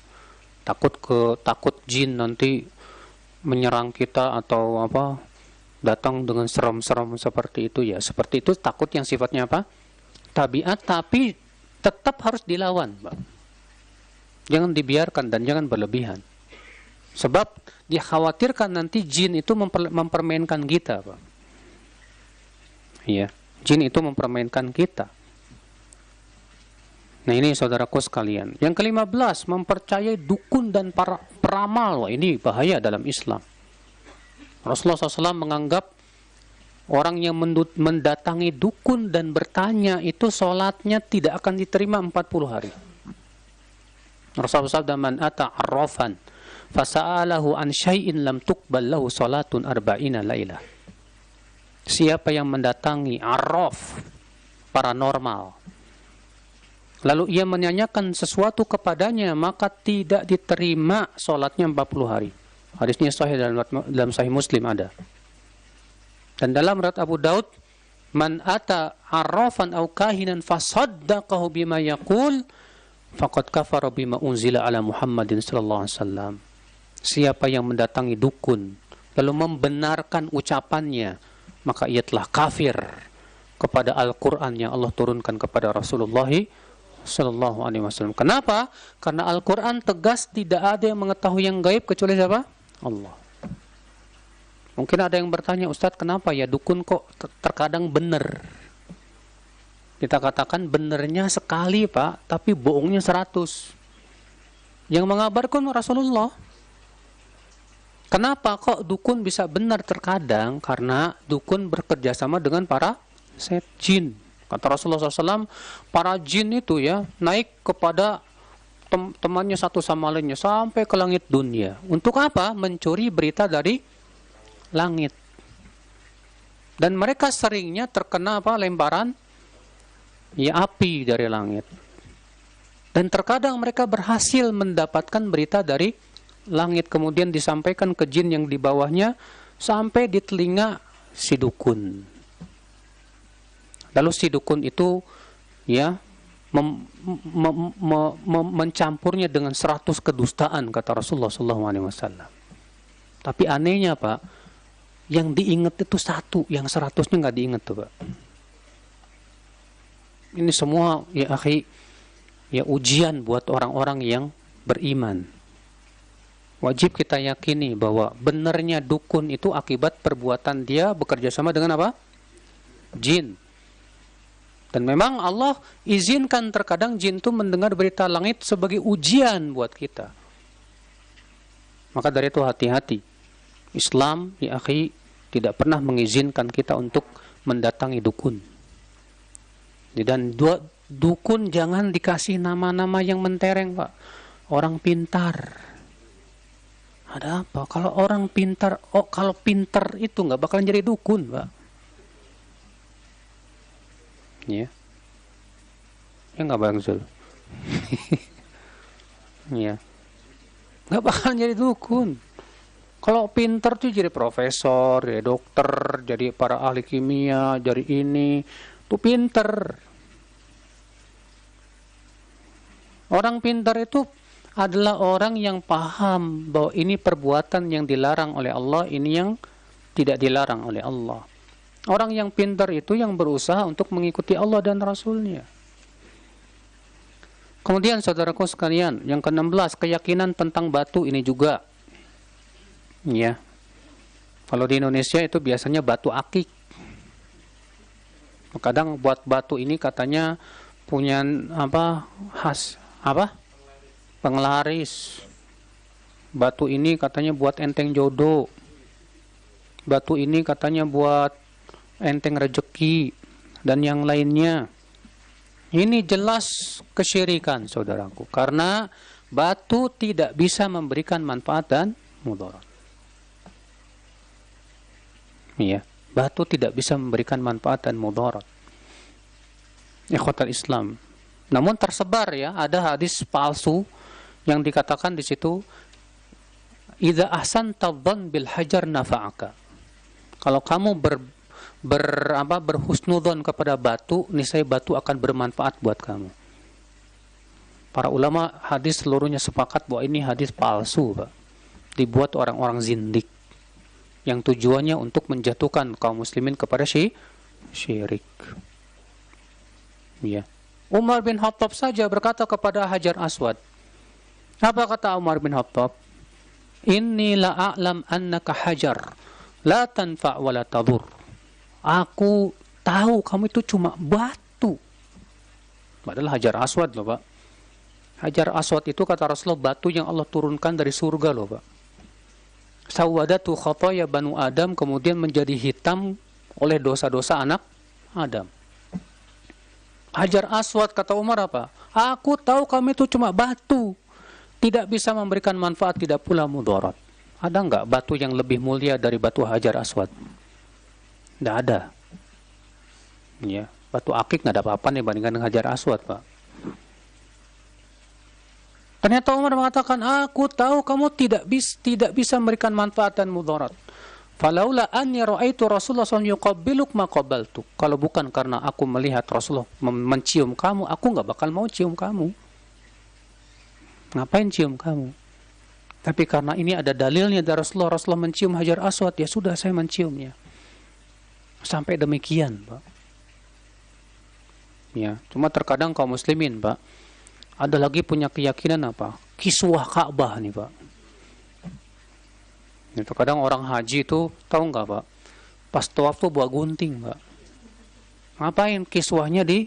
takut jin nanti menyerang kita atau apa, datang dengan serem-serem seperti itu ya. Seperti itu takut yang sifatnya apa? Tabiat, tapi tetap harus dilawan, Pak. Jangan dibiarkan dan jangan berlebihan. Sebab dikhawatirkan nanti jin itu mempermainkan kita, Pak. Iya, jin itu mempermainkan kita. Nah ini saudaraku sekalian. Yang ke-15, mempercayai dukun dan para peramal. Wah, ini bahaya dalam Islam. Rasulullah SAW menganggap orang yang mendatangi dukun dan bertanya itu sholatnya tidak akan diterima 40 hari. Rasulullah SAW, man ata arrafan fasa'alahu an syai'in lam tuqbal lahu sholatun arba'ina lailah. Siapa yang mendatangi arraf, paranormal, lalu ia menanyakan sesuatu kepadanya, maka tidak diterima sholatnya 40 hari. Hadisnya sahih dalam Sahih Muslim ada. Dan dalam riwayat Abu Daud, man ata arrafan aw kahinan fasaddaqahu bima yaqul faqad kafara bima unzila ala Muhammadin sallallahu alaihi wasallam. Siapa yang mendatangi dukun lalu membenarkan ucapannya, maka ia telah kafir kepada Al-Qur'an yang Allah turunkan kepada Rasulullah sallallahu alaihi wasallam. Kenapa? Karena Al-Qur'an tegas tidak ada yang mengetahui yang gaib kecuali siapa? Allah. Mungkin ada yang bertanya, Ustadz, kenapa ya dukun kok terkadang benar? Kita katakan benernya sekali, Pak, tapi bohongnya 100. Yang mengabarkan Rasulullah. Kenapa kok dukun bisa benar terkadang? Karena dukun bekerja sama dengan para jin. Kata Rasulullah SAW, para jin itu ya naik kepada temannya satu sama lainnya sampai ke langit dunia. Untuk apa? Mencuri berita dari langit. Dan mereka seringnya terkena apa? Lemparan ya api dari langit. Dan terkadang mereka berhasil mendapatkan berita dari langit, kemudian disampaikan ke jin yang di bawahnya sampai di telinga si dukun. Lalu si dukun itu ya mencampurnya dengan 100 kedustaan, kata Rasulullah SAW. Tapi anehnya, Pak, yang diingat itu satu, yang 100-nya nggak diingat tuh, Pak. Ini semua ya akhi, ya ujian buat orang-orang yang beriman. Wajib kita yakini bahwa benarnya dukun itu akibat perbuatan dia bekerja sama dengan apa? Jin. Dan memang Allah izinkan terkadang jin itu mendengar berita langit sebagai ujian buat kita. Maka dari itu hati-hati. Islam, ya akhi, tidak pernah mengizinkan kita untuk mendatangi dukun. Dan dukun jangan dikasih nama-nama yang mentereng, Pak. Orang pintar. Ada apa? Kalau orang pintar, kalau pintar itu nggak bakalan jadi dukun, Pak. Ya. Ya nggak Bang Zul. Ya. Nggak bakalan jadi dukun. Kalau pintar tuh jadi profesor, jadi dokter, jadi para ahli kimia, jadi ini. Tuh pintar. Orang pintar itu adalah orang yang paham bahwa ini perbuatan yang dilarang oleh Allah, ini yang tidak dilarang oleh Allah. Orang yang pintar itu yang berusaha untuk mengikuti Allah dan Rasulnya. Kemudian saudaraku sekalian, yang ke-16, keyakinan tentang batu ini juga. Ya. Kalau di Indonesia itu biasanya batu akik. Kadang buat batu ini katanya punya apa? Penglaris. Batu ini katanya buat enteng jodoh. Batu ini katanya buat enteng rezeki dan yang lainnya. Ini jelas kesyirikan, saudaraku, karena batu tidak bisa memberikan manfaat dan mudarat. Iya, batu tidak bisa memberikan manfaat dan mudarat. Ikhwatal Islam. Namun tersebar ya, ada hadis palsu yang dikatakan di situ, idza ahsanta dzan bil hajar nafa'aka. Kalau kamu berhusnudzon kepada batu, niscaya batu akan bermanfaat buat kamu. Para ulama hadis seluruhnya sepakat bahwa ini hadis palsu, Pak. Dibuat orang-orang zindik yang tujuannya untuk menjatuhkan kaum muslimin kepada syirik. Ya. Umar bin Khattab saja berkata kepada Hajar Aswad. Apa kata Umar bin Khattab? Inni la a'lam annaka hajar la tanfa' wa la tadur. Aku tahu kamu itu cuma batu. Padahal Hajar Aswad loh, Pak. Hajar Aswad itu kata Rasulullah batu yang Allah turunkan dari surga loh, Pak. Sawadatu khataya banu Adam, kemudian menjadi hitam oleh dosa-dosa anak Adam. Hajar Aswad kata Umar apa? Aku tahu kamu itu cuma batu, tidak bisa memberikan manfaat, tidak pula mudarat. Ada enggak batu yang lebih mulia dari batu Hajar Aswad? Tidak ada. Ya, batu akik nggak ada apa-apa nih bandingkan dengan Hajar Aswad, Pak. Ternyata Umar mengatakan, aku tahu kamu tidak bisa memberikan manfaat dan mudarat. Falaula anni ra'aitu Rasulullah SAW yuqabbiluk ma qabaltuk. Kalau bukan karena aku melihat Rasulullah mencium kamu, aku nggak bakal mau cium kamu. Ngapain cium kamu? Tapi karena ini ada dalilnya dari Rasulullah mencium Hajar Aswad, ya sudah saya menciumnya. Sampai demikian, Pak. Ya, cuma terkadang kaum muslimin, Pak, ada lagi punya keyakinan apa? Kiswah Ka'bah nih, Pak. Itu kadang orang haji itu tahu nggak, Pak? Pas tawaf tuh bawa gunting, Pak. Ngapain kiswahnya di?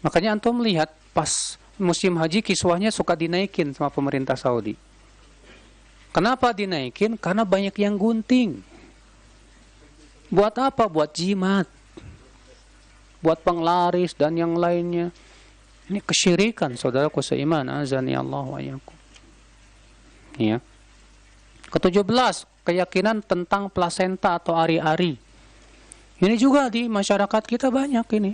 Makanya antum melihat pas musim haji kiswahnya suka dinaikin sama pemerintah Saudi. Kenapa dinaikin? Karena banyak yang gunting. Buat apa? Buat jimat. Buat penglaris dan yang lainnya. Ini kesyirikan, saudaraku seiman, azani Allah wa iyyakum. Ya. Ke-17, keyakinan tentang plasenta atau ari-ari. Ini juga di masyarakat kita banyak ini.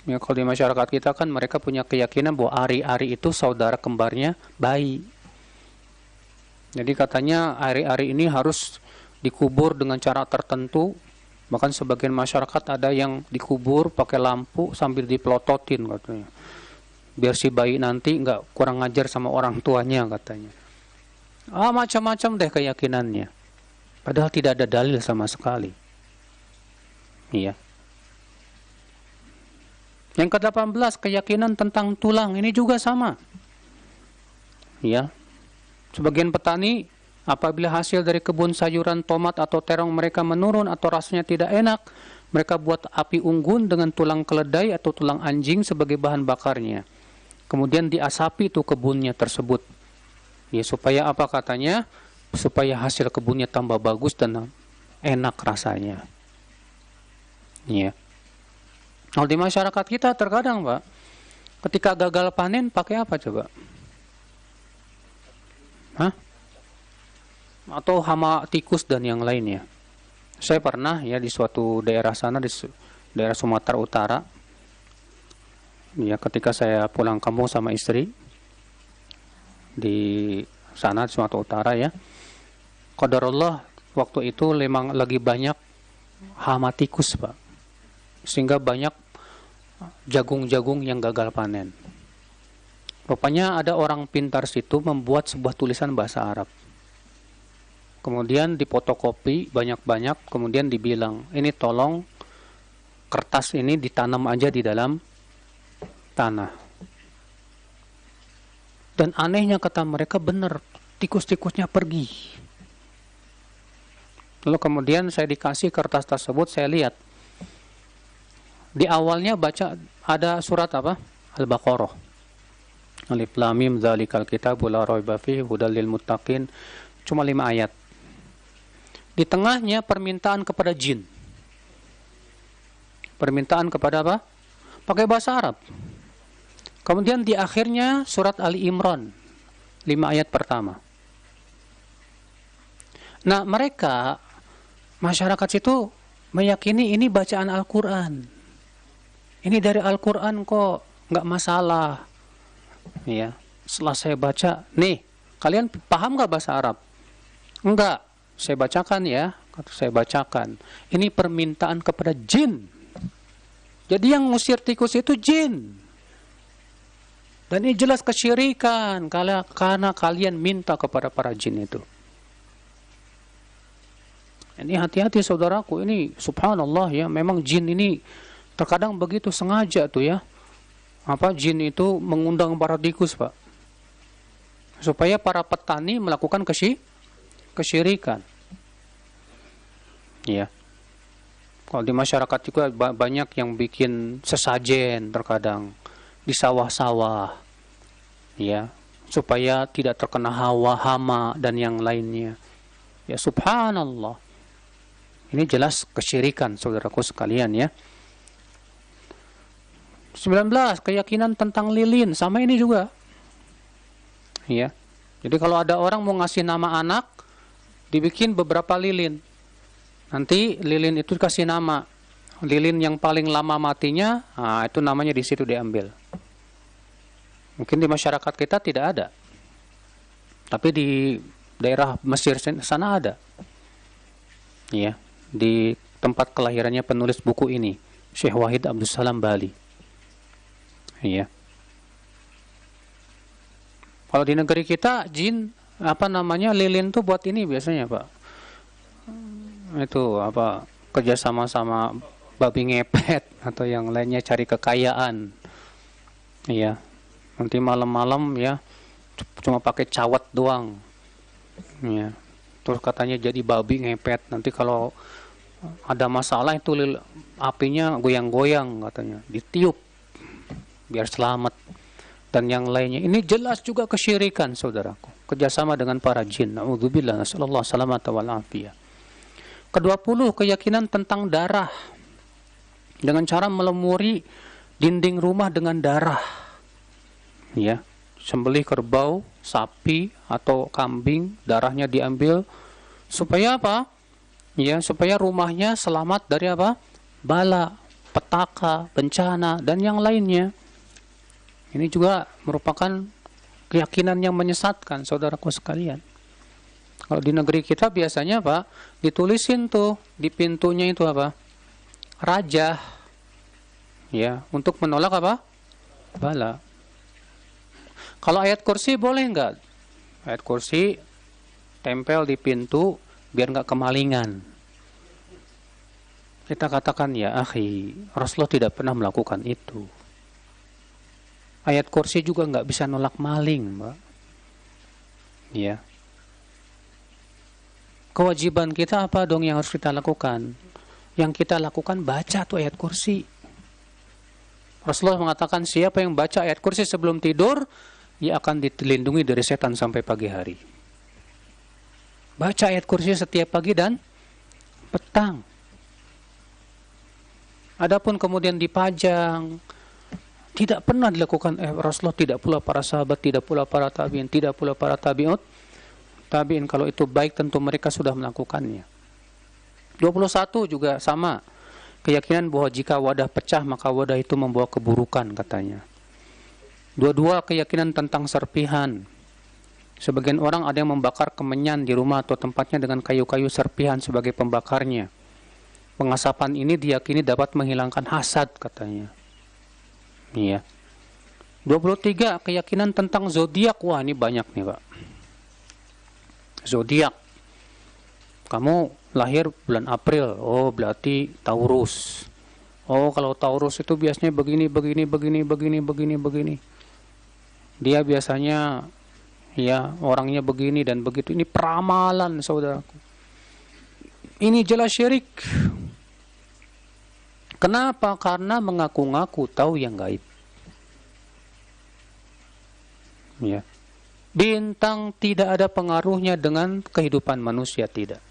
Ya, kalau di masyarakat kita kan mereka punya keyakinan bahwa ari-ari itu saudara kembarnya bayi. Jadi katanya ari-ari ini harus dikubur dengan cara tertentu. Bahkan sebagian masyarakat ada yang dikubur pakai lampu sambil dipelototin katanya. Biar si bayi nanti nggak kurang ngajar sama orang tuanya katanya. Macam-macam deh keyakinannya. Padahal tidak ada dalil sama sekali. Iya. Yang ke-18, keyakinan tentang tulang. Ini juga sama. Iya. Sebagian petani apabila hasil dari kebun sayuran, tomat atau terong mereka menurun atau rasanya tidak enak, mereka buat api unggun dengan tulang keledai atau tulang anjing sebagai bahan bakarnya. Kemudian diasapi itu kebunnya tersebut. Ya, supaya apa katanya? Supaya hasil kebunnya tambah bagus dan enak rasanya. Ya. Kalau di masyarakat kita terkadang, Pak, ketika gagal panen pakai apa coba? Hah? Atau hama tikus dan yang lainnya. Saya pernah ya di suatu daerah sana, di daerah Sumatera Utara, ya ketika saya pulang kampung sama istri di sana di Sumatera Utara ya, qadarullah waktu itu memang lagi banyak hama tikus, Pak, sehingga banyak jagung-jagung yang gagal panen. Rupanya ada orang pintar situ membuat sebuah tulisan bahasa Arab. Kemudian difotokopi banyak-banyak, kemudian dibilang, ini tolong kertas ini ditanam aja di dalam tanah. Dan anehnya kata mereka benar, tikus-tikusnya pergi. Lalu kemudian saya dikasih kertas tersebut, saya lihat. Di awalnya baca ada surat apa? Al-Baqarah. Alif Lam Mim dzalikal kitabu la raiba fihi hudal lil muttaqin. Cuma 5 ayat. Di tengahnya permintaan kepada jin. Permintaan kepada apa? Pakai bahasa Arab. Kemudian di akhirnya surat Ali Imran 5 ayat pertama. Nah, mereka masyarakat situ meyakini ini bacaan Al-Quran. Ini dari Al-Quran kok, nggak masalah. Ya, setelah saya baca, nih, kalian paham nggak bahasa Arab? Enggak. Saya bacakan ya, saya bacakan. Ini permintaan kepada jin. Jadi yang ngusir tikus itu jin. Dan ini jelas kesyirikan karena kalian minta kepada para jin itu. Ini hati-hati saudaraku, ini subhanallah ya, memang jin ini terkadang begitu sengaja tuh ya. Jin itu mengundang para tikus, Pak. Supaya para petani melakukan kesyirikan. Ya. Kalau di masyarakat juga banyak yang bikin sesajen terkadang di sawah-sawah, ya, supaya tidak terkena hawa, hama dan yang lainnya. Ya subhanallah. Ini jelas kesyirikan saudaraku sekalian ya. 19 keyakinan tentang lilin, sama ini juga. Ya. Jadi kalau ada orang mau ngasih nama anak, dibikin beberapa lilin. Nanti lilin itu dikasih nama. Lilin yang paling lama matinya, itu namanya di situ diambil. Mungkin di masyarakat kita tidak ada. Tapi di daerah Mesir sana ada. Ya, di tempat kelahirannya penulis buku ini, Syekh Wahid Abdul Salam Bali. Ya. Kalau di negeri kita jin lilin tuh buat ini biasanya, Pak. Itu kerjasama sama babi ngepet atau yang lainnya cari kekayaan. Iya. Nanti malam-malam ya cuma pakai cawat doang. Iya. Terus katanya jadi babi ngepet. Nanti kalau ada masalah itu apinya goyang-goyang katanya, ditiup biar selamat dan yang lainnya. Ini jelas juga kesyirikan saudaraku. Kerjasama dengan para jin. Na'udzubillah, nasallallahu salamata wal afiyah. Ke-20 keyakinan tentang darah. Dengan cara melemuri dinding rumah dengan darah. Ya, sembelih kerbau, sapi atau kambing, darahnya diambil supaya apa? Ya, supaya rumahnya selamat dari bala, petaka, bencana dan yang lainnya. Ini juga merupakan keyakinan yang menyesatkan saudaraku sekalian. Kalau di negeri kita biasanya ditulisin tuh di pintunya itu raja, ya, untuk menolak bala. Kalau ayat kursi boleh nggak? Ayat kursi tempel di pintu biar nggak kemalingan. Kita katakan ya akhi, Rasulullah tidak pernah melakukan itu. Ayat kursi juga nggak bisa nolak maling, Mbak. Ya. Kewajiban kita apa dong yang harus kita lakukan? Yang kita lakukan baca tuh ayat kursi. Rasulullah mengatakan siapa yang baca ayat kursi sebelum tidur, ia akan dilindungi dari setan sampai pagi hari. Baca ayat kursi setiap pagi dan petang. Adapun kemudian dipajang, tidak pernah dilakukan Rasulullah, tidak pula para sahabat, tidak pula para tabi'in, tidak pula para tabi'ut. Tabi'in kalau itu baik tentu mereka sudah melakukannya. 21 juga sama. Keyakinan bahwa jika wadah pecah maka wadah itu membawa keburukan katanya. 22 keyakinan tentang serpihan. Sebagian orang ada yang membakar kemenyan di rumah atau tempatnya dengan kayu-kayu serpihan sebagai pembakarnya. Pengasapan ini diyakini dapat menghilangkan hasad katanya. Iya. 23 keyakinan tentang zodiak. Wah, ini banyak nih, Pak. Zodiak. Kamu lahir bulan April, oh berarti Taurus. Oh, kalau Taurus itu biasanya begini. Dia biasanya ya orangnya begini dan begitu. Ini peramalan saudaraku. Ini jelas syirik. Kenapa? Karena mengaku-ngaku tahu yang gaib. Ya. Bintang tidak ada pengaruhnya dengan kehidupan manusia, tidak.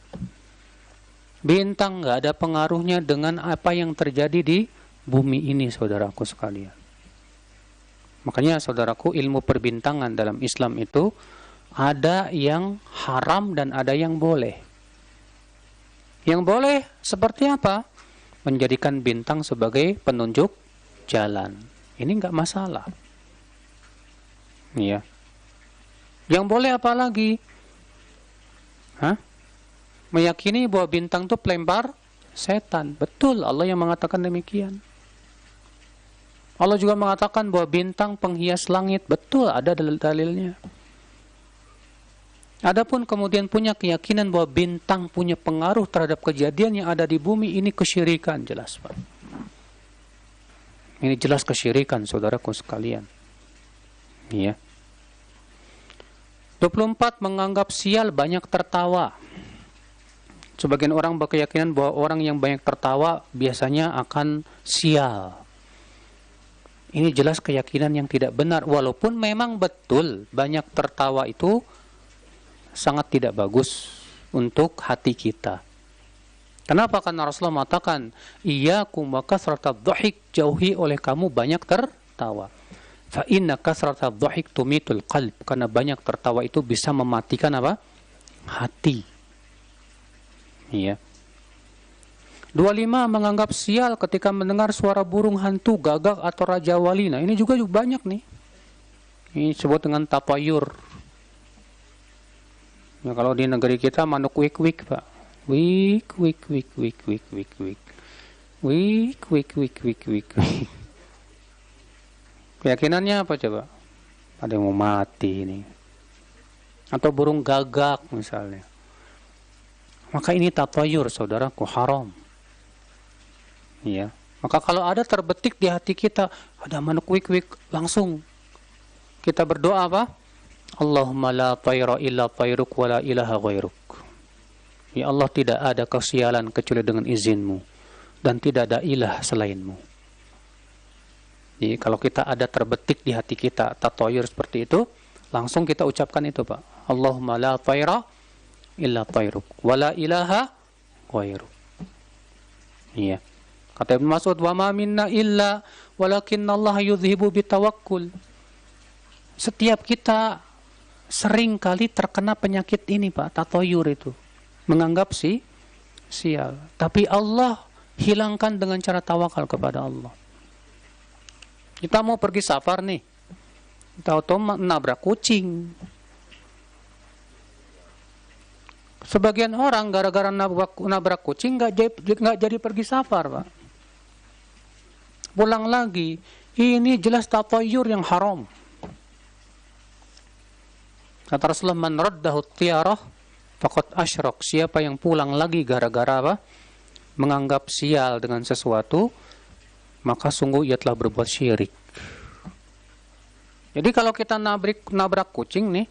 Bintang nggak ada pengaruhnya dengan apa yang terjadi di bumi ini, saudaraku sekalian. Makanya, saudaraku, ilmu perbintangan dalam Islam itu ada yang haram dan ada yang boleh. Yang boleh seperti apa? Menjadikan bintang sebagai penunjuk jalan. Ini nggak masalah. Iya. Yang boleh apa lagi? Meyakini bahwa bintang itu pelempar setan. Betul, Allah yang mengatakan demikian. Allah juga mengatakan bahwa bintang penghias langit. Betul, ada dalil-dalilnya. Adapun kemudian punya keyakinan bahwa bintang punya pengaruh terhadap kejadian yang ada di bumi, ini kesyirikan, jelas Pak. Ini jelas kesyirikan, saudaraku sekalian. Iya. 24, menganggap sial banyak tertawa. Sebagian orang berkeyakinan bahwa orang yang banyak tertawa biasanya akan sial. Ini jelas keyakinan yang tidak benar. Walaupun memang betul banyak tertawa itu sangat tidak bagus untuk hati kita. Kenapa? Karena Rasulullah mengatakan, iyyakum wa kasratadh dhahik, jauhi oleh kamu banyak tertawa. Fa inna kasratadh dhahik tumitul qalb, karena banyak tertawa itu bisa mematikan apa? Hati. Iya. 25, menganggap sial ketika mendengar suara burung hantu, gagak atau raja wali. Nah, ini juga banyak nih. Ini disebut dengan tapayur. Ya, kalau di negeri kita manuk wik-wik, Pak. Wik, wik, wik, wik, wik, wik, wik. Wik, wik, wik, wik, wik, wik. Keyakinannya apa coba? Ada yang mau mati ini. Atau burung gagak misalnya. Maka ini tapayur, saudaraku, haram. Ya. Maka kalau ada terbetik di hati kita, ada manuk wik-wik, langsung kita berdoa apa? Allahumma la tayra illa tayruk wa la ilaha ghairuk. Ya Allah, tidak ada kesialan kecuali dengan izinmu, dan tidak ada ilah selainmu. Jadi kalau kita ada terbetik di hati kita tatayur seperti itu, langsung kita ucapkan itu Pak. Allahumma la tayra illa tayruk wa la ilaha ghairuk. Iya. Kata Ibnu Mas'ud, wa ma minna illa walakinna Allah yudhibu bitawakkul. Setiap kita sering kali terkena penyakit ini Pak, tatayur itu. Menganggap sial. Tapi Allah hilangkan dengan cara tawakal kepada Allah. Kita mau pergi safar nih. Tahu-tahu nabrak kucing. Sebagian orang gara-gara nabrak kucing nggak jadi pergi safar, Pak. Pulang lagi, ini jelas tatayur yang haram. Kata Rasulullah, man raddahu tiyarah faqad asyrak. Siapa yang pulang lagi gara-gara apa? Menganggap sial dengan sesuatu, maka sungguh ia telah berbuat syirik. Jadi kalau kita nabrak kucing nih,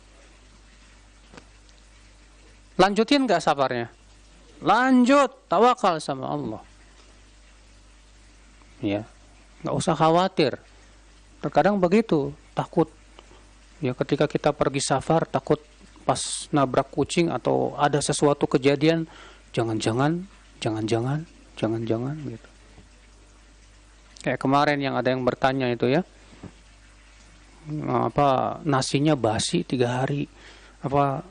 lanjutin nggak safarnya? Lanjut, tawakal sama Allah. Ya, nggak usah khawatir. Terkadang begitu, takut. Ya, ketika kita pergi safar, takut pas nabrak kucing atau ada sesuatu kejadian, jangan-jangan gitu. Kayak kemarin yang ada yang bertanya itu ya, apa nasinya basi 3 hari, apa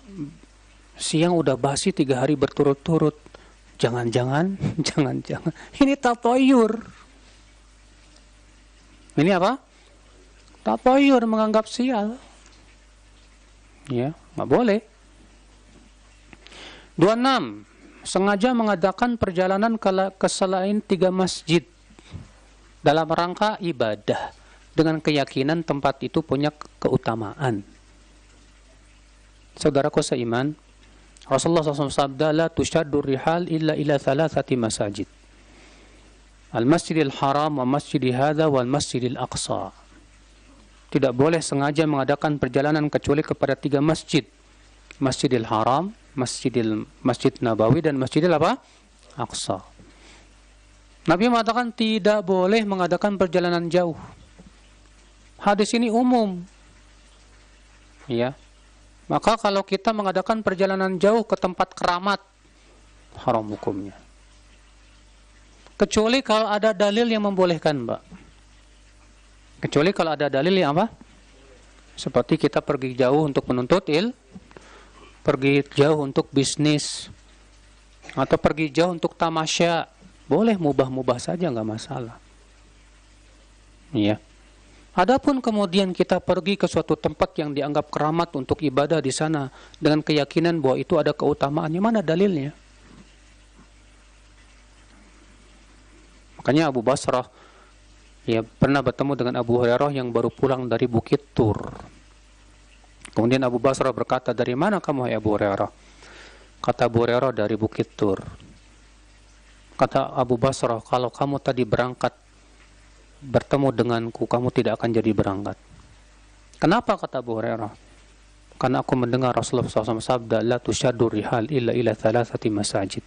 siang udah basi 3 hari berturut-turut, jangan-jangan. Ini tatayur. Ini apa? Tatayur, menganggap sial. Ya, nggak boleh. 26. Sengaja mengadakan perjalanan ke selain 3 masjid dalam rangka ibadah dengan keyakinan tempat itu punya keutamaan. Saudaraku seiman, Rasulullah SAW sabda, la tushaddur rihal illa ila 3 masajid. Al-Masjidil Haram wa Masjidil Hadha wal Masjidil Aqsa. Tidak boleh sengaja mengadakan perjalanan kecuali kepada 3 masjid. Masjidil Haram, Masjid Nabawi, dan Masjidil apa? Aqsa. Nabi mengatakan tidak boleh mengadakan perjalanan jauh. Hadis ini umum. Ya. Maka kalau kita mengadakan perjalanan jauh ke tempat keramat, haram hukumnya. Kecuali kalau ada dalil yang membolehkan, Mbak. Kecuali kalau ada dalil yang apa? Seperti kita pergi jauh untuk menuntut pergi jauh untuk bisnis, atau pergi jauh untuk tamasya, boleh mubah-mubah saja, nggak masalah. Iya. Adapun kemudian kita pergi ke suatu tempat yang dianggap keramat untuk ibadah di sana dengan keyakinan bahwa itu ada keutamaannya, mana dalilnya? Makanya Abu Basrah ya pernah bertemu dengan Abu Hurairah yang baru pulang dari Bukit Tur. Kemudian Abu Basrah berkata, dari mana kamu, hai Abu Hurairah? Kata Abu Hurairah, dari Bukit Tur. Kata Abu Basrah, kalau kamu tadi berangkat bertemu denganku, kamu tidak akan jadi berangkat. Kenapa? Kata Abu Hurairah, karena aku mendengar Rasulullah SAW sabda, la tusyaddu rihal illa ila thalathati masajid.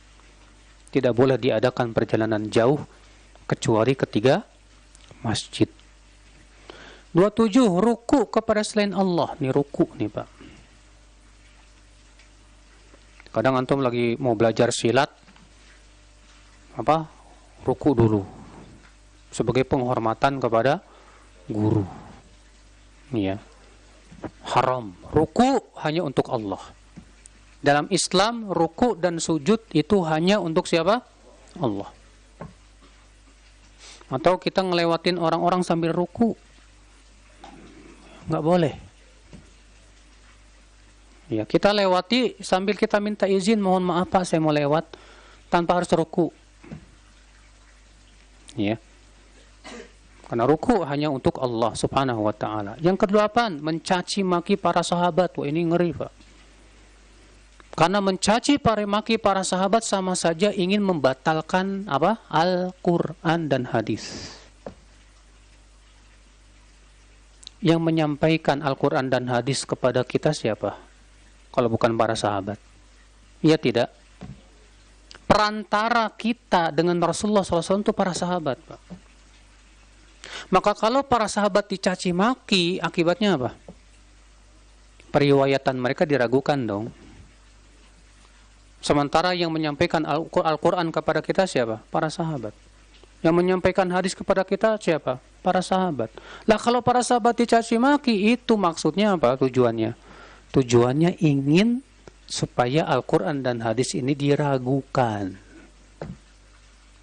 Tidak boleh diadakan perjalanan jauh kecuali ketiga masjid. 27, ruku kepada selain Allah. Nih ruku nih Pak. Kadang antum lagi mau belajar silat, ruku dulu sebagai penghormatan kepada guru. Ya. Haram. Ruku hanya untuk Allah. Dalam Islam, ruku dan sujud itu hanya untuk siapa? Allah. Atau kita ngelewatin orang-orang sambil ruku, nggak boleh. Ya, kita lewati sambil kita minta izin, mohon maaf Pak, saya mau lewat, tanpa harus ruku. Ya. Karena ruku hanya untuk Allah Subhanahu wa taala. Yang kedelapan, mencaci maki para sahabat. Wah, ini ngeri, Pak. Karena mencaci maki para sahabat sama saja ingin membatalkan Al-Qur'an dan hadis. Yang menyampaikan Al-Qur'an dan hadis kepada kita siapa? Kalau bukan para sahabat. Iya tidak? Perantara kita dengan Rasulullah SAW itu para sahabat, Pak. Maka kalau para sahabat dicaci maki, akibatnya apa? Periwayatan mereka diragukan dong. Sementara yang menyampaikan Al-Quran kepada kita siapa? Para sahabat. Yang menyampaikan hadis kepada kita siapa? Para sahabat. Lah kalau para sahabat dicaci maki, itu maksudnya apa tujuannya? Tujuannya ingin supaya Al-Quran dan hadis ini diragukan.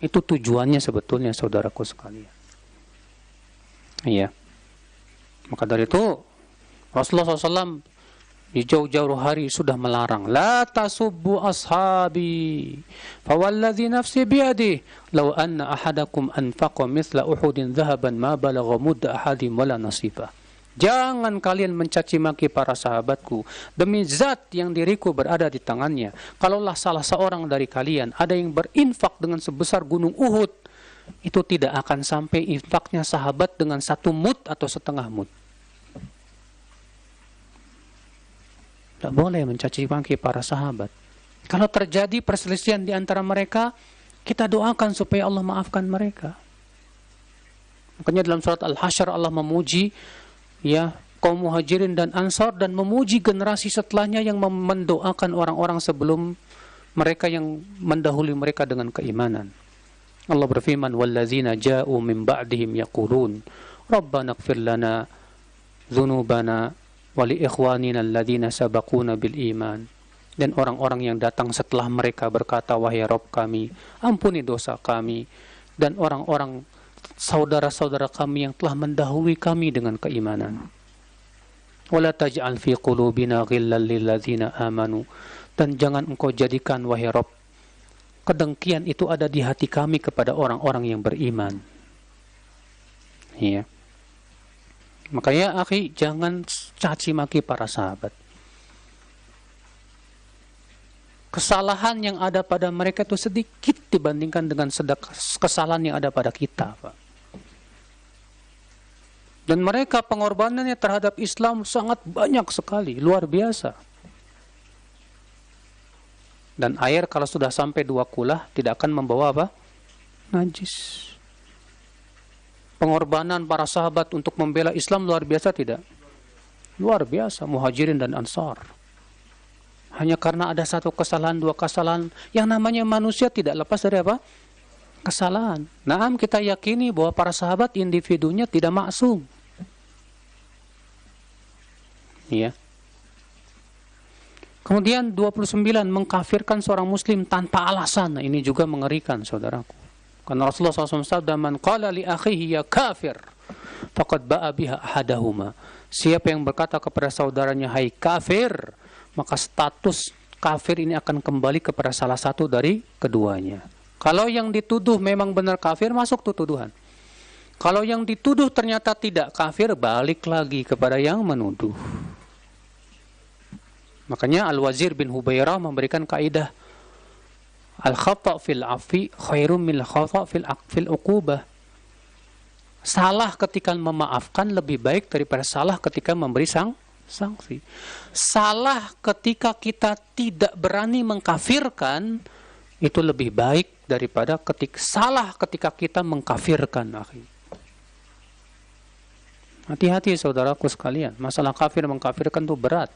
Itu tujuannya sebetulnya, saudaraku sekalian. Iya. Maka dari itu Rasulullah SAW di jauh-jauh hari sudah melarang, la tasubbu ashabi fawalladhi nafsi biyadih law anna ahadakum anfaqa mithla uhudin dhahaban ma balagha mudda ahadim wala nasifa. Jangan kalian mencaci maki para sahabatku, demi zat yang diriku berada di tangannya, kalaulah salah seorang dari kalian ada yang berinfak dengan sebesar gunung Uhud, itu tidak akan sampai infaknya sahabat dengan 1 mud atau setengah mud. Tidak boleh mencaci maki para sahabat. Kalau terjadi perselisihan di antara mereka, kita doakan supaya Allah maafkan mereka. Makanya dalam surat Al-Hasyr Allah memuji kaum Muhajirin dan Ansar dan memuji generasi setelahnya yang mendoakan orang-orang sebelum mereka yang mendahului mereka dengan keimanan. Allah berfirman, wallazina ja'u min ba'dihim yaqulun rabbana ighfir lana dzunubana wa li ikhwanina alladzina sabaquna bil iman. Dan orang-orang yang datang setelah mereka berkata, wahai Rabb kami, ampuni dosa kami dan orang-orang saudara-saudara kami yang telah mendahului kami dengan keimanan. Wala taj'al fi qulubina ghillan lil ladzina amanu. Dan jangan engkau jadikan, wahai Rabb, kedengkian itu ada di hati kami kepada orang-orang yang beriman. Iya. Makanya akhi, jangan caci maki para sahabat. Kesalahan yang ada pada mereka itu sedikit dibandingkan dengan kesalahan yang ada pada kita, Pak. Dan mereka pengorbanannya terhadap Islam sangat banyak sekali, luar biasa. Dan air kalau sudah sampai 2 kulah tidak akan membawa apa? Najis. Pengorbanan para sahabat untuk membela Islam luar biasa tidak? Luar biasa, Muhajirin dan Ansar. Hanya karena ada 1 kesalahan, 2 kesalahan, yang namanya manusia tidak lepas dari apa? Kesalahan. Naam, kita yakini bahwa para sahabat individunya tidak maksum. Iya. Kemudian 29, mengkafirkan seorang muslim tanpa alasan. Nah, ini juga mengerikan, saudaraku. Karena Rasulullah SAW sabda, man qala li akhihi ya kafir faqad ba'a biha ahadahuma. Siapa yang berkata kepada saudaranya hai kafir, maka status kafir ini akan kembali kepada salah satu dari keduanya. Kalau yang dituduh memang benar kafir, masuk tuh tuduhan. Kalau yang dituduh ternyata tidak kafir, balik lagi kepada yang menuduh. Makanya Al-Wazir bin Hubairah memberikan kaidah al-khata' fil afi khairum min al-khata' fil uqubah. Salah ketika memaafkan lebih baik daripada salah ketika memberi sanksi. Salah ketika kita tidak berani mengkafirkan itu lebih baik daripada salah ketika kita mengkafirkan, akhi. Hati-hati saudaraku sekalian, masalah kafir mengkafirkan itu berat.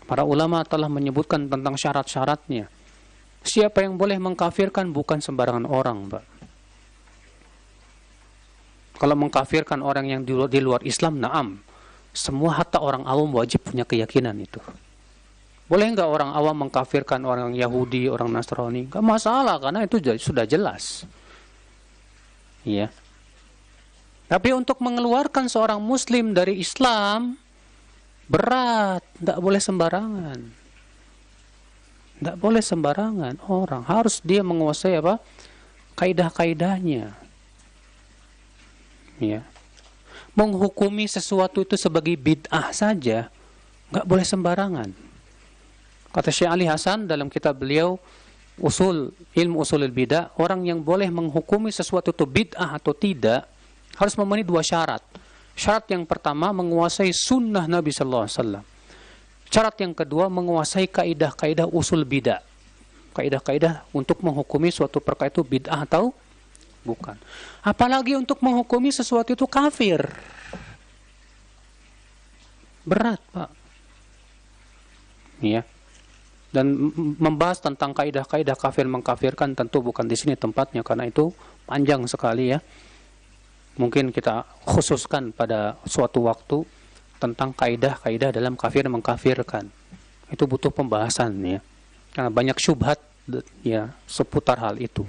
Para ulama telah menyebutkan tentang syarat-syaratnya. Siapa yang boleh mengkafirkan bukan sembarangan orang, Pak. Kalau mengkafirkan orang yang di luar Islam, na'am. Semua hatta orang awam wajib punya keyakinan itu. Boleh nggak orang awam mengkafirkan orang Yahudi, orang Nasrani? Nggak masalah, karena itu sudah jelas. Iya. Tapi untuk mengeluarkan seorang Muslim dari Islam, berat. Nggak boleh sembarangan. Nggak boleh sembarangan orang. Harus dia menguasai apa? Kaidah-kaidahnya. Ya. Menghukumi sesuatu itu sebagai bid'ah saja, nggak boleh sembarangan. Kata Syekh Ali Hasan dalam kitab beliau ilmu usulul bidah, orang yang boleh menghukumi sesuatu itu bid'ah atau tidak harus memenuhi 2 syarat. Syarat yang pertama menguasai sunnah Nabi sallallahu alaihi wasallam. Syarat yang kedua menguasai kaidah-kaidah usul bidah. Kaidah-kaidah untuk menghukumi suatu perkara itu bid'ah atau bukan. Apalagi untuk menghukumi sesuatu itu kafir. Berat, Pak. Ya. Dan membahas tentang kaidah-kaidah kafir mengkafirkan tentu bukan di sini tempatnya, karena itu panjang sekali ya. Mungkin kita khususkan pada suatu waktu tentang kaidah-kaidah dalam kafir mengkafirkan. Itu butuh pembahasan ya. Karena banyak syubhat ya seputar hal itu.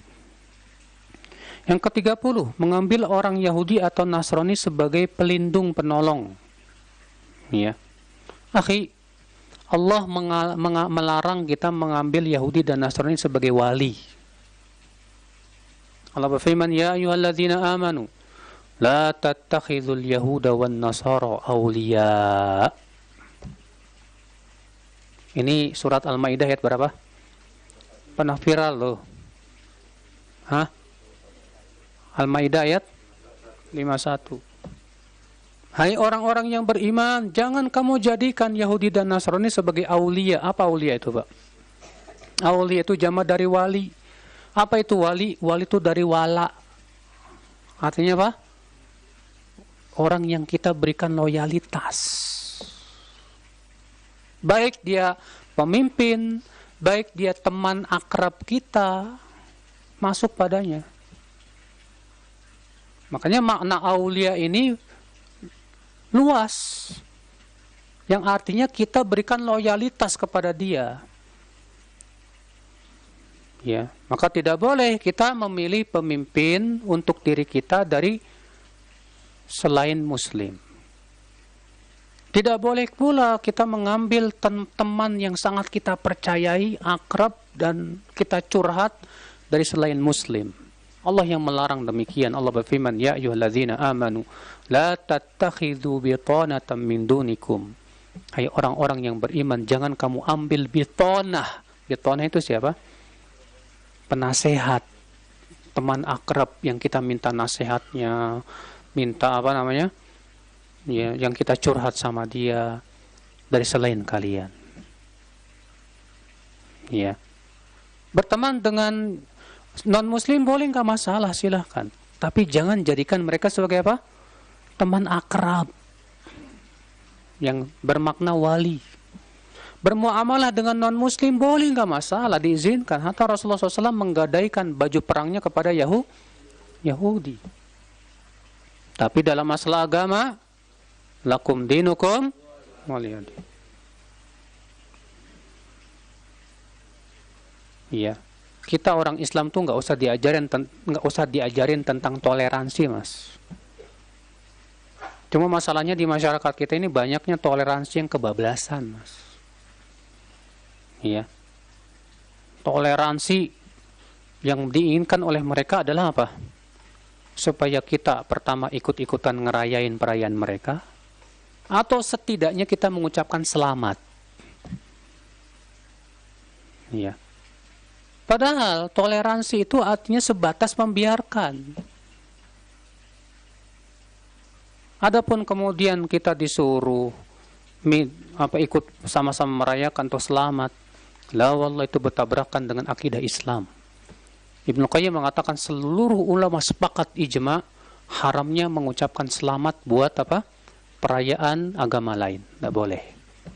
Yang ke-30, mengambil orang Yahudi atau Nasrani sebagai pelindung penolong. Ya. Akhi, Allah melarang kita mengambil Yahudi dan Nasrani sebagai wali. Allah berfirman, "Ya ayyuhalladzina amanu la tattakhidhul yahuda wan nasara awliya." Ini surat Al-Maidah ayat berapa? Pernah viral loh. Hah? Al-Maidah ayat 51. Hai orang-orang yang beriman, jangan kamu jadikan Yahudi dan Nasrani sebagai aulia. Apa aulia itu, Pak? Aulia itu jamak dari wali. Apa itu wali? Wali itu dari wala. Artinya apa? Orang yang kita berikan loyalitas. Baik dia pemimpin, baik dia teman akrab kita, masuk padanya. Makanya makna aulia ini luas. Yang artinya kita berikan loyalitas kepada dia. Ya, maka tidak boleh kita memilih pemimpin untuk diri kita dari selain muslim. Tidak boleh pula kita mengambil teman yang sangat kita percayai, akrab dan kita curhat dari selain muslim. Allah yang melarang demikian. Allah berfirman, "Ya ayyuhalladzina amanu la tattakhidhu bitanatan min dunikum." Hai orang-orang yang beriman, jangan kamu ambil bitanah. Bitanah itu siapa? Penasehat, teman akrab yang kita minta nasihatnya, minta apa namanya? Ya, yang kita curhat sama dia dari selain kalian. Ya. Berteman dengan non-muslim boleh nggak masalah, silahkan. Tapi jangan jadikan mereka sebagai apa? Teman akrab yang bermakna wali. Bermuamalah dengan non-muslim boleh nggak masalah, diizinkan. Hatta Rasulullah SAW menggadaikan baju perangnya kepada Yahudi. Tapi dalam masalah agama, lakum dinukum waliyadin. Iya. Kita orang Islam tuh nggak usah diajarin tentang toleransi, Mas. Cuma masalahnya di masyarakat kita ini banyaknya toleransi yang kebablasan, Mas. Iya. Toleransi Yang diinginkan oleh mereka adalah apa? Supaya kita pertama ikut-ikutan ngerayain perayaan mereka, atau setidaknya kita mengucapkan selamat. Ya. Padahal toleransi itu artinya sebatas membiarkan. Adapun kemudian kita disuruh ikut sama-sama merayakan atau selamat, la wallah, itu bertabrakan dengan akidah Islam. Ibnu Qayyim mengatakan seluruh ulama sepakat ijma haramnya mengucapkan selamat buat apa? Perayaan agama lain. Tidak boleh.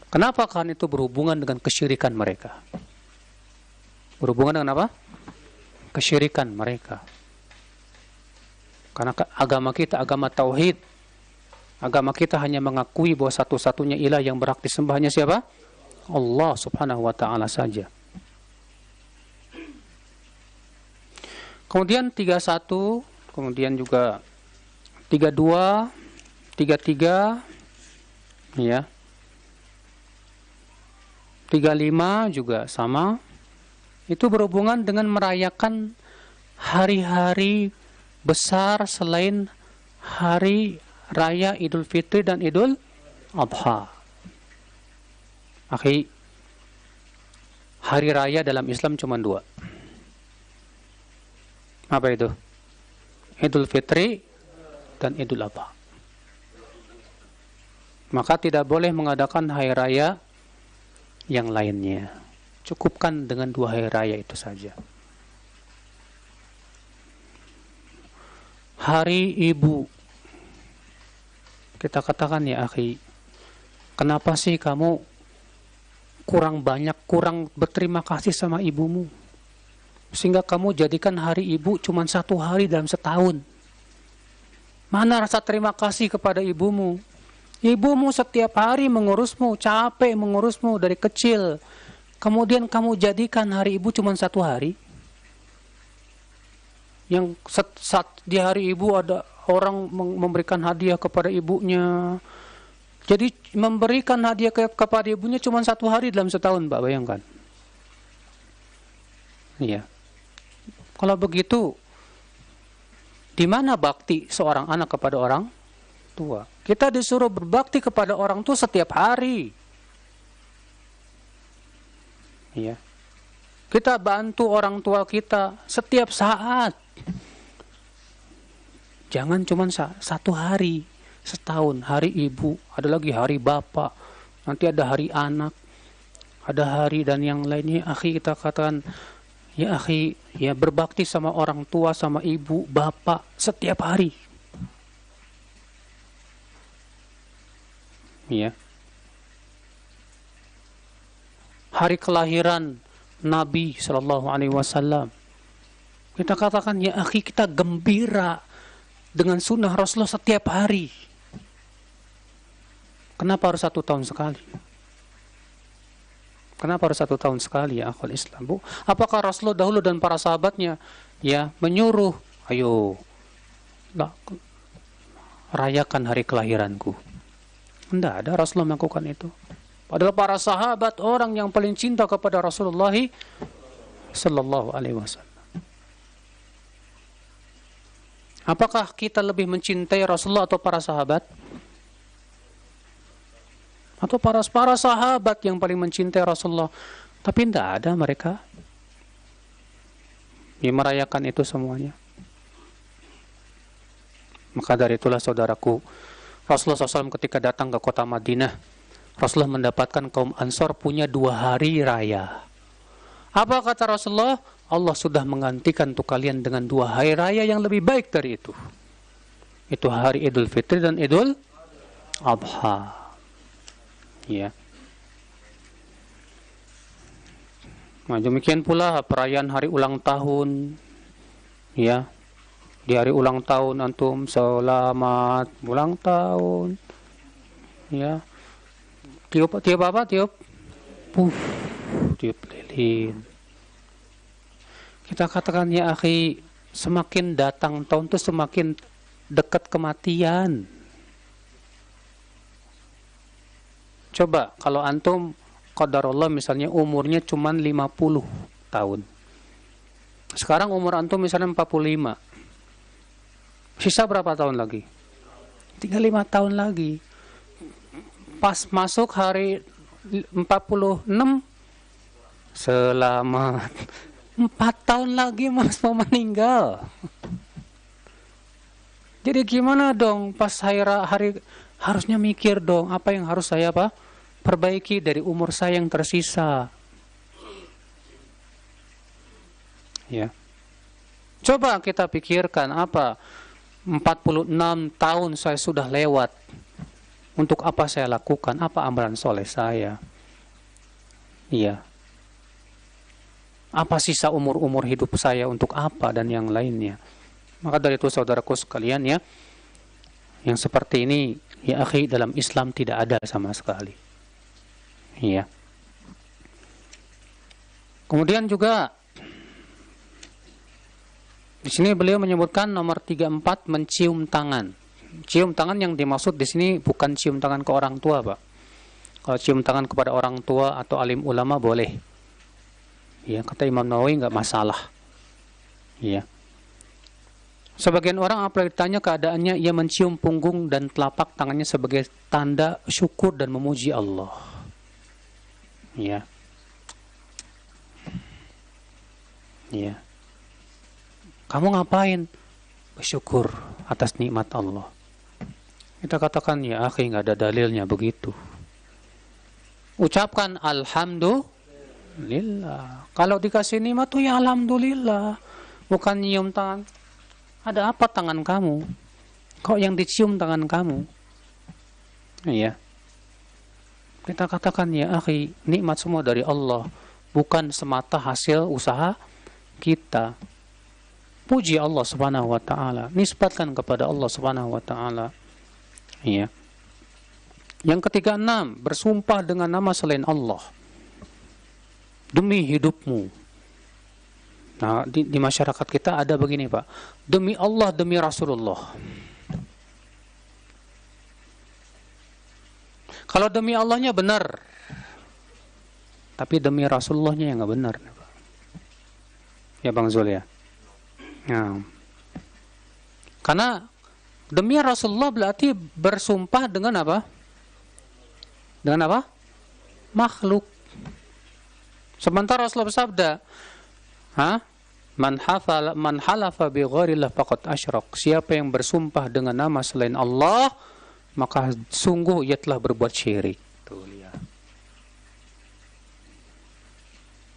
Kenapa? Karena itu berhubungan dengan kesyirikan mereka. Berhubungan dengan apa? Kesyirikan mereka. Karena agama kita agama tauhid. Agama kita hanya mengakui bahwa satu-satunya ilah yang berhak disembahnya siapa? Allah subhanahu wa ta'ala saja. Kemudian 31, kemudian juga 32, 33, ya. 35 juga sama. Itu berhubungan dengan merayakan hari-hari besar selain hari raya Idul Fitri dan Idul Adha. Akhi, hari raya dalam Islam cuma 2. Apa itu? Idul Fitri dan Idul Adha. Maka tidak boleh mengadakan hari raya yang lainnya. Cukupkan dengan 2 hari raya itu saja. Hari Ibu. Kita katakan, ya akhi, kenapa sih kamu kurang berterima kasih sama ibumu? Sehingga kamu jadikan hari ibu cuma 1 hari dalam setahun. Mana rasa terima kasih kepada ibumu? Ibumu setiap hari mengurusmu, capek mengurusmu dari kecil. Kemudian kamu jadikan hari ibu cuma 1 hari. Yang di hari ibu ada orang memberikan hadiah kepada ibunya. Jadi memberikan hadiah kepada ibunya cuma 1 hari dalam setahun, Mbak, bayangkan. Iya. Kalau begitu, di mana bakti seorang anak kepada orang tua? Kita disuruh berbakti kepada orang tua setiap hari. Iya. Kita bantu orang tua kita setiap saat. Jangan cuma 1 hari setahun, hari ibu, ada lagi hari bapak, nanti ada hari anak, ada hari dan yang lainnya. Akhi, kita katakan, ya akhi, ya berbakti sama orang tua, sama ibu, bapak setiap hari. Ya. Hari kelahiran Nabi Sallallahu Alaihi Wasallam, kita katakan, ya akhi, kita gembira dengan sunnah Rasulullah setiap hari. Kenapa harus 1 tahun sekali? Kenapa harus 1 tahun sekali, ya akhul Islam, Bu? Apakah Rasulullah dahulu dan para sahabatnya ya menyuruh, ayo rayakan hari kelahiranku? Tidak ada Rasulullah melakukan itu. Padahal para sahabat orang yang paling cinta kepada Rasulullah Sallallahu Alaihi Wasallam. Apakah kita lebih mencintai Rasulullah atau para sahabat? Atau para sahabat yang paling mencintai Rasulullah? Tapi tidak ada mereka yang merayakan itu semuanya. Maka dari itulah saudaraku, Rasulullah SAW ketika datang ke kota Madinah, Rasulullah mendapatkan kaum Ansor punya 2 hari raya. Apa kata Rasulullah? Allah sudah menggantikan untuk kalian dengan 2 hari raya yang lebih baik dari itu. Itu hari Idul Fitri dan Idul Adha. Ya. Nah, demikian pula perayaan hari ulang tahun. Ya. Di hari ulang tahun antum selamat ulang tahun. Ya. Tiup apa? Tiup lilin. Kita katakan, ya akhi, semakin datang tahun itu semakin dekat kematian. Coba kalau antum qadarullah misalnya umurnya cuma 50 tahun. Sekarang umur antum misalnya 45. Sisa berapa tahun lagi? Tinggal 5 tahun lagi. Pas masuk hari 46, selamat. 4 tahun lagi Mas mau meninggal. Jadi gimana dong pas hari harusnya mikir dong apa yang harus saya perbaiki dari umur saya yang tersisa. Ya. Coba kita pikirkan 46 tahun saya sudah lewat. Untuk apa saya lakukan? Apa amalan soleh saya? Iya. Apa sisa umur-umur hidup saya untuk apa dan yang lainnya? Maka dari itu saudaraku sekalian ya, yang seperti ini ya akhi dalam Islam tidak ada sama sekali. Iya. Kemudian juga di sini beliau menyebutkan nomor 34 mencium tangan. Cium tangan yang dimaksud di sini bukan cium tangan ke orang tua, Pak. Kalau cium tangan kepada orang tua atau alim ulama boleh. Ya, kata Imam Nawawi enggak masalah. Iya. Sebagian orang apabila ditanya keadaannya, ia mencium punggung dan telapak tangannya sebagai tanda syukur dan memuji Allah. Iya. Iya. Kamu ngapain? Bersyukur atas nikmat Allah. Kita katakan, ya akhi, nggak ada dalilnya begitu. Ucapkan alhamdulillah. Kalau dikasih nikmat tuh ya alhamdulillah. Bukan nyium tangan. Ada apa tangan kamu? Kok yang dicium tangan kamu? Iya. Kita katakan, ya akhi, nikmat semua dari Allah. Bukan semata hasil usaha kita. Puji Allah subhanahu wa ta'ala. Nisbatkan kepada Allah subhanahu wa ta'ala. Iya. Yang ketiga, 6. Bersumpah dengan nama selain Allah. Demi hidupmu. Nah, di masyarakat kita ada begini, Pak. Demi Allah, demi Rasulullah. Kalau demi Allahnya benar. Tapi demi Rasulullahnya yang nggak benar. Pak. Ya Bang Zul ya. Nah, karena demi Rasulullah berarti bersumpah dengan apa? Dengan apa? Makhluk. Sementara Rasulullah bersabda, Man halafa bi ghairillah faqad asyrak. Siapa yang bersumpah dengan nama selain Allah, maka sungguh ia telah berbuat syirik. Tuh lihat.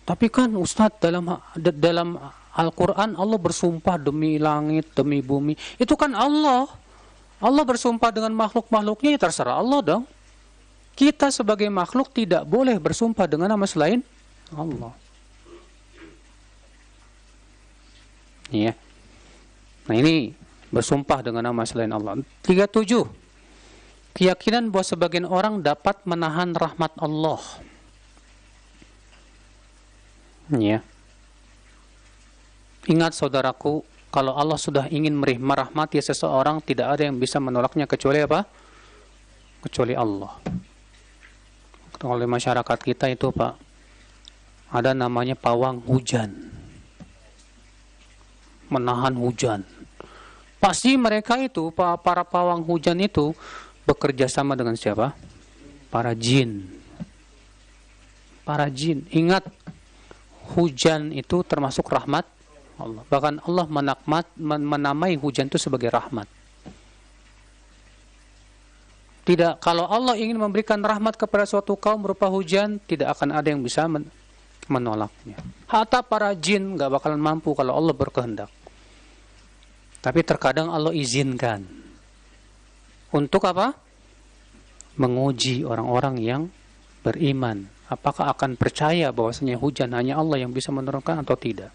Tapi kan Ustaz dalam Al-Quran Allah bersumpah demi langit, demi bumi. Itu kan Allah. Allah bersumpah dengan makhluk-makhluknya, ya terserah Allah dong. Kita sebagai makhluk tidak boleh bersumpah dengan nama selain Allah. Iya. Nah ini bersumpah dengan nama selain Allah. 37. Keyakinan bahwa sebagian orang dapat menahan rahmat Allah. Iya. Ingat saudaraku, kalau Allah sudah ingin merahmati seseorang, tidak ada yang bisa menolaknya kecuali apa? Kecuali Allah. Kalau di masyarakat kita itu, Pak, ada namanya pawang hujan. Menahan hujan. Pasti mereka itu, para pawang hujan itu, bekerja sama dengan siapa? Para jin. Para jin. Ingat, hujan itu termasuk rahmat Allah. Bahkan Allah menamai hujan itu sebagai rahmat. Tidak, kalau Allah ingin memberikan rahmat kepada suatu kaum berupa hujan, tidak akan ada yang bisa menolaknya. Hatta para jin nggak bakalan mampu kalau Allah berkehendak. Tapi terkadang Allah izinkan. Untuk apa? Menguji orang-orang yang beriman. Apakah akan percaya bahwasanya hujan hanya Allah yang bisa menurunkan atau tidak?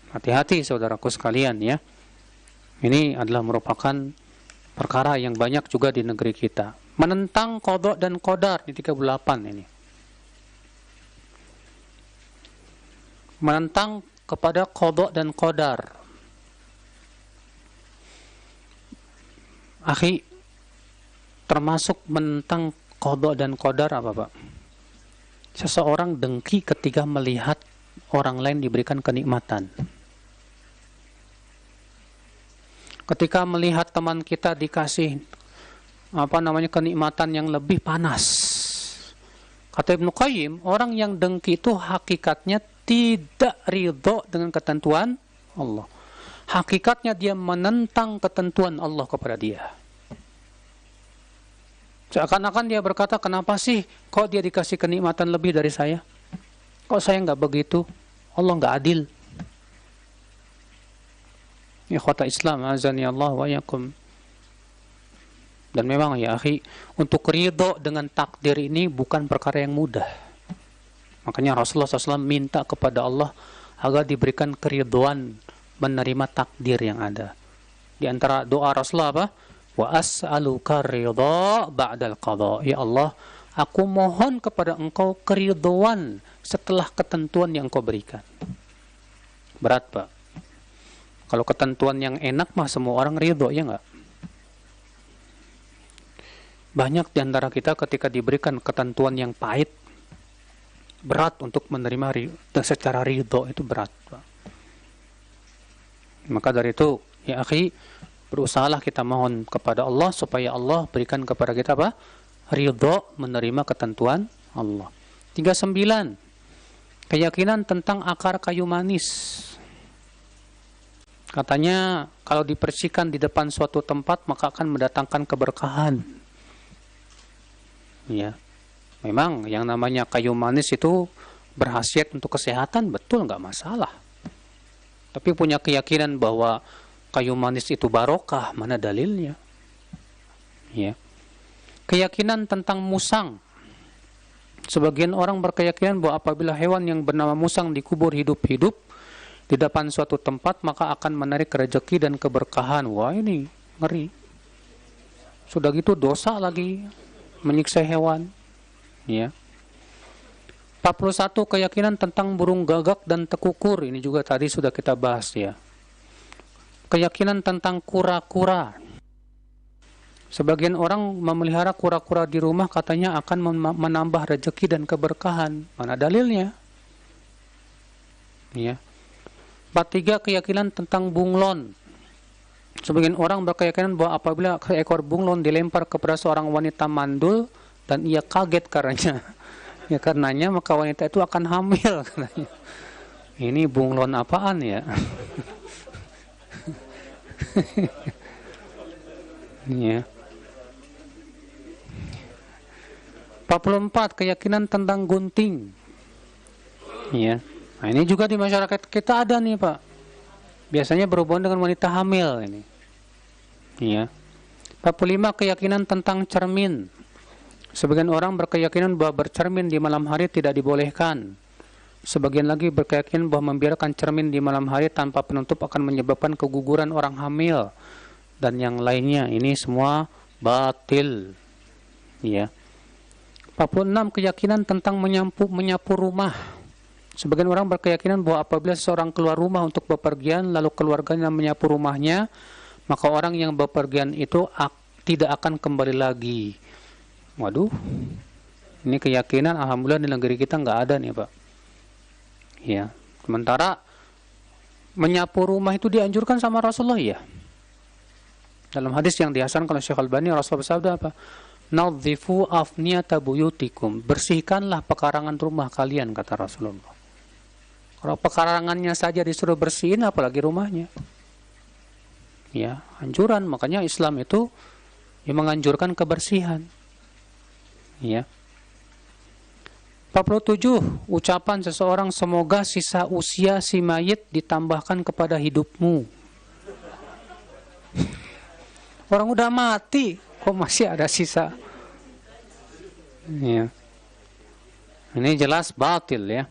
Hati-hati saudaraku sekalian ya. Ini adalah merupakan perkara yang banyak juga di negeri kita. Menentang qada dan qadar di 38 ini. Menentang kepada qada dan qadar. Akhi, termasuk menentang qada dan qadar apa, Pak? Seseorang dengki ketika melihat orang lain diberikan kenikmatan. Ketika melihat teman kita dikasih kenikmatan yang lebih panas. Kata Ibnu Qayyim, orang yang dengki itu hakikatnya tidak ridho dengan ketentuan Allah. Hakikatnya dia menentang ketentuan Allah kepada dia. Seakan-akan dia berkata, kenapa sih kok dia dikasih kenikmatan lebih dari saya? Kok saya nggak begitu? Allah nggak adil. Ikhwata Islam, azani Allah wa yakum. Dan memang ya akhi, untuk ridho dengan takdir ini bukan perkara yang mudah. Makanya Rasulullah SAW minta kepada Allah agar diberikan keridhoan menerima takdir yang ada. Di antara doa Rasulullah apa? Wa as'aluka ridha ba'dal qadha. Ya Allah, aku mohon kepada Engkau keridhoan setelah ketentuan yang Engkau berikan. Berat, Pak. Kalau ketentuan yang enak mah semua orang ridho, ya enggak? Banyak di antara kita ketika diberikan ketentuan yang pahit, berat untuk menerima secara ridho, itu berat, Pak. Maka dari itu, ya akhi, berusahalah kita mohon kepada Allah supaya Allah berikan kepada kita apa? Ridho menerima ketentuan Allah. 39. Keyakinan tentang akar kayu manis. Katanya kalau dibersihkan di depan suatu tempat maka akan mendatangkan keberkahan. Ya. Memang yang namanya kayu manis itu berkhasiat untuk kesehatan, betul, nggak masalah. Tapi punya keyakinan bahwa kayu manis itu barokah, mana dalilnya? Ya. Keyakinan tentang musang. Sebagian orang berkeyakinan bahwa apabila hewan yang bernama musang dikubur hidup-hidup di depan suatu tempat, maka akan menarik rezeki dan keberkahan. Wah, ini ngeri. Sudah gitu dosa lagi menyiksa hewan. Ya. 41. Keyakinan tentang burung gagak dan tekukur. Ini juga tadi sudah kita bahas, ya. Keyakinan tentang kura-kura. Sebagian orang memelihara kura-kura di rumah, katanya akan menambah rezeki dan keberkahan. Mana dalilnya? Ya. 43. Keyakinan tentang bunglon. Sebagian orang berkeyakinan bahwa apabila seekor bunglon dilempar kepada seorang wanita mandul dan ia kaget karenanya maka wanita itu akan hamil katanya. Ini bunglon apaan ya? Ya. 44. Keyakinan tentang gunting. Ya. Nah, ini juga di masyarakat kita ada nih, Pak. Biasanya berhubungan dengan wanita hamil ini. Ya. 45. Keyakinan tentang cermin. Sebagian orang berkeyakinan bahwa bercermin di malam hari tidak dibolehkan. Sebagian lagi berkeyakinan bahwa membiarkan cermin di malam hari tanpa penutup akan menyebabkan keguguran orang hamil dan yang lainnya. Ini semua batil. Ya. 46. Keyakinan tentang menyapu rumah. Sebagian orang berkeyakinan bahwa apabila seseorang keluar rumah untuk bepergian lalu keluarganya menyapu rumahnya, maka orang yang bepergian itu tidak akan kembali lagi. Waduh, ini keyakinan alhamdulillah di negeri kita nggak ada nih, Pak. Ya, sementara menyapu rumah itu dianjurkan sama Rasulullah, ya. Dalam hadis yang dihasankan oleh Syekh Albani, Rasulullah bersabda apa? Nadhifu afniyata buyutikum. Bersihkanlah pekarangan rumah kalian, kata Rasulullah. Kalau pekarangannya saja disuruh bersihin, apalagi rumahnya. Ya, anjuran. Makanya Islam itu menganjurkan kebersihan. Ya. 47. Ucapan seseorang, semoga sisa usia si mayit ditambahkan kepada hidupmu. Orang udah mati, kok masih ada sisa? Ya. Ini jelas batil, ya.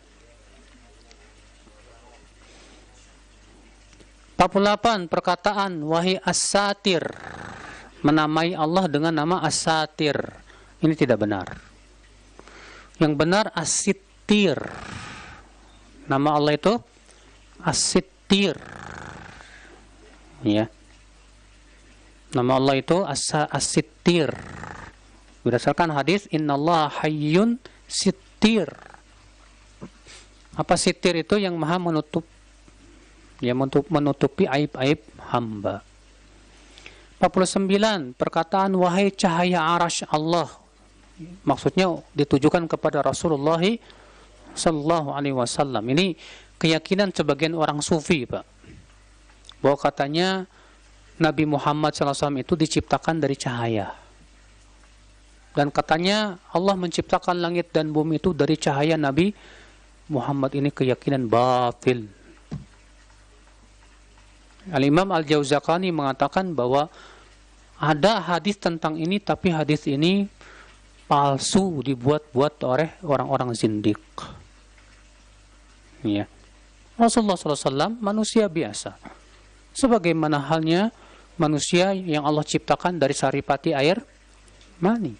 48. Perkataan wahai as-satir, menamai Allah dengan nama as-satir. Ini tidak benar. Yang benar as-sittir. Nama Allah itu as-sittir. Ya. Nama Allah itu as-sittir. Berdasarkan hadis innallaha hayyun sittir. Apa sitir itu? Yang maha menutup, ya, menutupi aib-aib hamba. 49, perkataan wahai cahaya arasy Allah. Maksudnya ditujukan kepada Rasulullah sallallahu alaihi wasallam. Ini keyakinan sebagian orang sufi, Pak. Bahwa katanya Nabi Muhammad SAW itu diciptakan dari cahaya. Dan katanya Allah menciptakan langit dan bumi itu dari cahaya Nabi Muhammad. Ini keyakinan batil. Al-Imam Al-Jauzaqani mengatakan bahwa ada hadis tentang ini, tapi hadis ini palsu, dibuat-buat oleh orang-orang zindik. Ya. Rasulullah SAW manusia biasa, sebagaimana halnya manusia yang Allah ciptakan dari saripati air mani.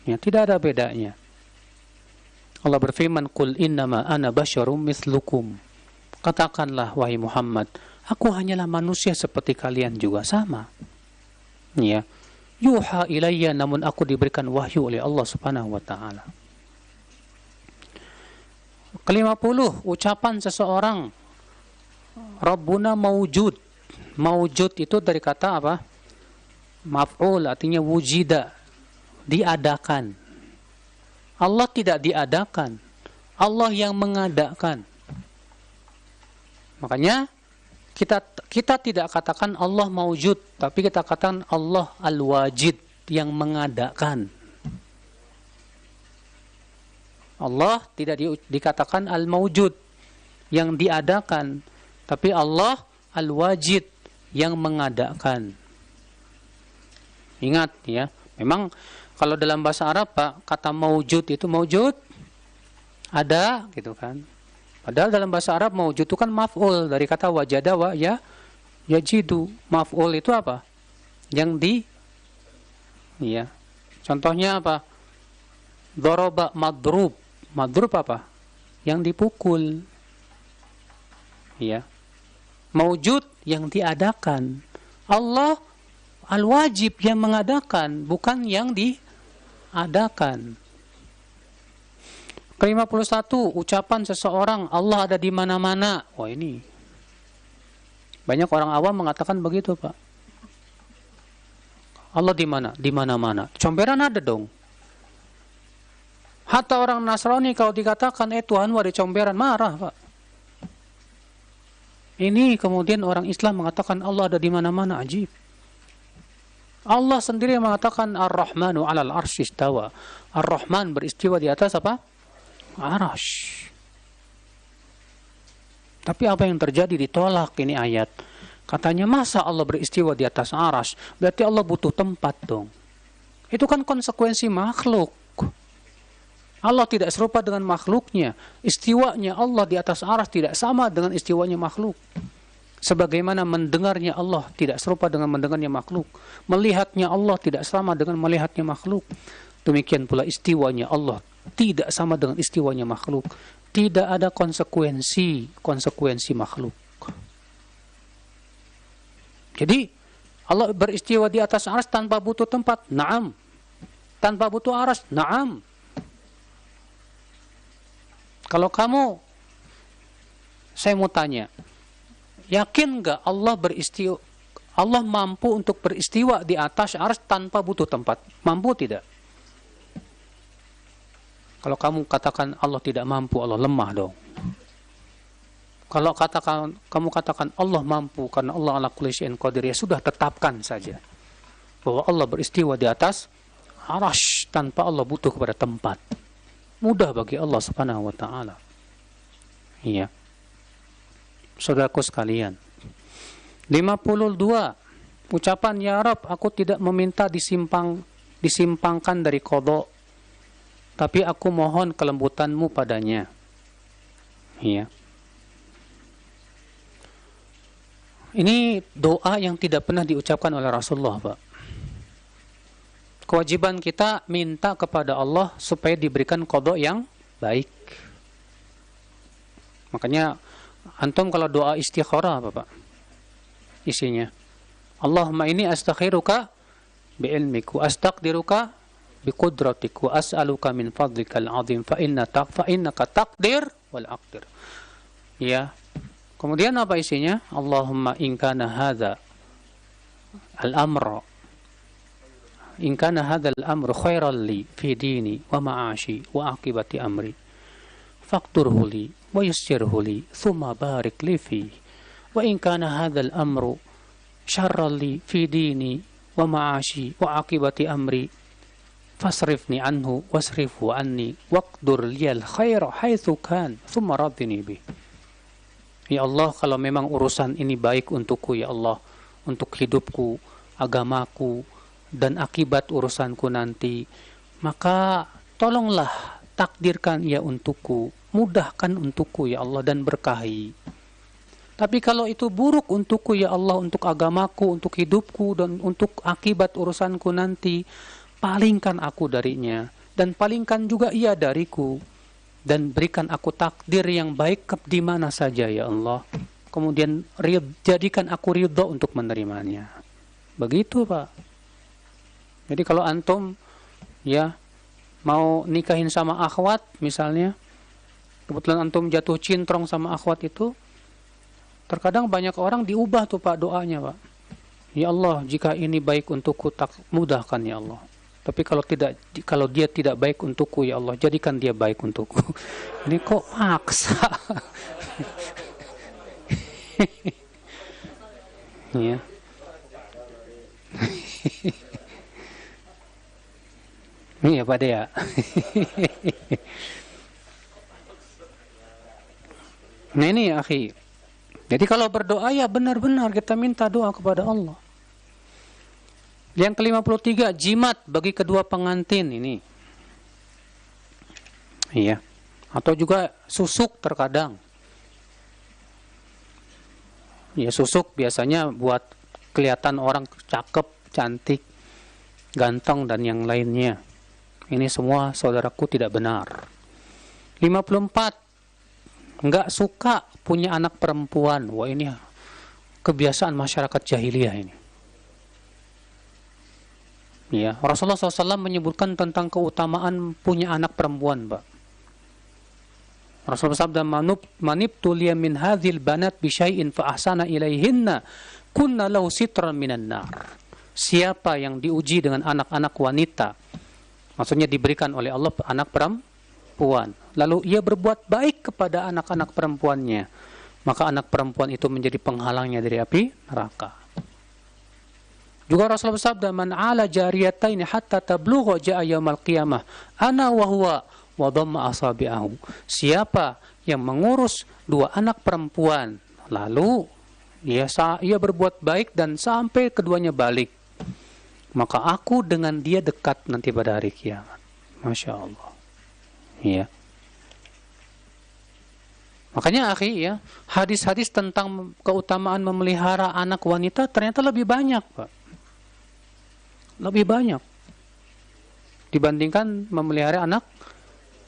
Ya, tidak ada bedanya. Allah berfirman, "Qul innama ana basyarum mislukum." Katakanlah wahai Muhammad, aku hanyalah manusia seperti kalian juga, sama. Ya. Yuha ilayya, namun aku diberikan wahyu oleh Allah Subhanahu wa taala. Ke-50, ucapan seseorang Rabbuna maujud. Maujud itu dari kata apa? Maf'ul, artinya wujida, diadakan. Allah tidak diadakan, Allah yang mengadakan. Makanya kita tidak katakan Allah maujud, tapi kita katakan Allah al-wajid, yang mengadakan. Allah tidak dikatakan al-maujud, yang diadakan, tapi Allah al-wajid, yang mengadakan. Ingat ya, memang kalau dalam bahasa Arab, Pak, kata maujud itu maujud ada gitu kan. Padahal dalam bahasa Arab maujud itu kan maf'ul dari kata wajada wa yajidu. Maf'ul itu apa? Yang ya. Contohnya apa? Doroba madrub. Madrub apa? Yang dipukul. Ya. Maujud yang diadakan. Allah al-wajib yang mengadakan, bukan yang diadakan. Ke-51, ucapan seseorang Allah ada di mana-mana. Wah, ini banyak orang awam mengatakan begitu, Pak. Allah di mana? Di mana-mana. Comberan ada dong. Hatta orang Nasrani kalau dikatakan Tuhan ada comberan, marah, Pak. Ini kemudian orang Islam mengatakan Allah ada di mana-mana, ajib. Allah sendiri mengatakan Ar-Rahmanu 'alal 'arsy istawa. Ar-Rahman beristiwa di atas apa? Arasy. Tapi apa yang terjadi? Ditolak ini ayat. Katanya masa Allah beristiwa di atas arasy? Berarti Allah butuh tempat dong. Itu kan konsekuensi makhluk. Allah tidak serupa dengan makhluknya. Istiwanya Allah di atas arasy tidak sama dengan istiwanya makhluk. Sebagaimana mendengarnya Allah tidak serupa dengan mendengarnya makhluk. Melihatnya Allah tidak sama dengan melihatnya makhluk. Demikian pula istiwanya Allah tidak sama dengan istiwanya makhluk. Tidak ada konsekuensi makhluk. Jadi Allah beristiwa di atas arsy tanpa butuh tempat. Naam. Tanpa butuh arsy. Naam. Kalau kamu, saya mau tanya, yakin nggak Allah mampu untuk beristiwa di atas arsy tanpa butuh tempat? Mampu tidak? Kalau kamu katakan Allah tidak mampu, Allah lemah dong. Kalau kamu katakan Allah mampu karena Allah ala kulli syai'in qadir, ya sudah, tetapkan saja bahwa Allah beristiwa di atas arsy tanpa Allah butuh kepada tempat. Mudah bagi Allah Subhanahu wa taala. Iya. Saudaraku sekalian. 52. Ucapan ya Rabb, aku tidak meminta disimpangkan dari qada, tapi aku mohon kelembutan-Mu padanya. Iya. Ini doa yang tidak pernah diucapkan oleh Rasulullah, Pak. Kewajiban kita minta kepada Allah supaya diberikan qada yang baik. Makanya antum kalau doa istikharah apa, Pak? Isinya Allahumma inni astakhiruka bi'ilmik wa astaqdiruka biqudratik wa as'aluka min fadlikal azim fa innaka taqdir wal aqdir. Ya. Kemudian apa isinya? Allahumma in kana hadza al-amra in kana hadza al-amru khairan li fi dini wa ma'ashi wa aqibati amri faqturhu li wa yassirhu li thumma barik li fi wa in kana hadza al-amru syarran li fi dini wa ma'ashi wa aqibati amri fasrifni anhu wasrifhu anni waqdur liyal khaira haitsu kan thumma raddini bi. Ya Allah, kalau memang urusan ini baik untukku ya Allah, untuk hidupku, agamaku, dan akibat urusanku nanti, maka tolonglah takdirkan ya untukku, mudahkan untukku ya Allah, dan berkahi. Tapi kalau itu buruk untukku ya Allah, untuk agamaku, untuk hidupku, dan untuk akibat urusanku nanti, palingkan aku darinya, dan palingkan juga ia dariku, dan berikan aku takdir yang baik di mana saja ya Allah. Kemudian jadikan aku ridho untuk menerimanya. Begitu Pak. Jadi kalau antum ya mau nikahin sama akhwat misalnya, kebetulan antum jatuh cintrong sama akhwat itu, terkadang banyak orang diubah tuh Pak doanya Pak. Ya Allah, jika ini baik untukku, tak mudahkan ya Allah. Tapi kalau dia tidak baik untukku ya Allah, jadikan dia baik untukku. Ini kok maksa? Ya. Ini ya Pak Dea. Nah ini ya akhi. Jadi kalau berdoa ya benar-benar kita minta doa kepada Allah. Yang ke-53, jimat bagi kedua pengantin ini. Iya. Atau juga susuk terkadang. Ya susuk biasanya buat kelihatan orang cakep, cantik, ganteng dan yang lainnya. Ini semua saudaraku tidak benar. 54. Enggak suka punya anak perempuan. Wah ini kebiasaan masyarakat jahiliyah ini. Ya, Rasulullah SAW menyebutkan tentang keutamaan punya anak perempuan, Pak. Rasulullah sabda, manibtuliya min hadhil banat bi syai'in fa ahsana ilaihinna kunna lahu sitran minan nar. Siapa yang diuji dengan anak-anak wanita, maksudnya diberikan oleh Allah anak perempuan, lalu ia berbuat baik kepada anak-anak perempuannya, maka anak perempuan itu menjadi penghalangnya dari api neraka. Juga Rasulullah bersabda, man ala jariyataini hatta tablugha ja'a yaumal qiyamah ana wa huwa wa dhamma asabi'ahu. Siapa yang mengurus dua anak perempuan lalu ia berbuat baik dan sampai keduanya balik, maka aku dengan dia dekat nanti pada hari kiamat. Masya Allah. Ya. Makanya akhi ya, hadis-hadis tentang keutamaan memelihara anak wanita ternyata lebih banyak, Pak. Lebih banyak dibandingkan memelihara anak.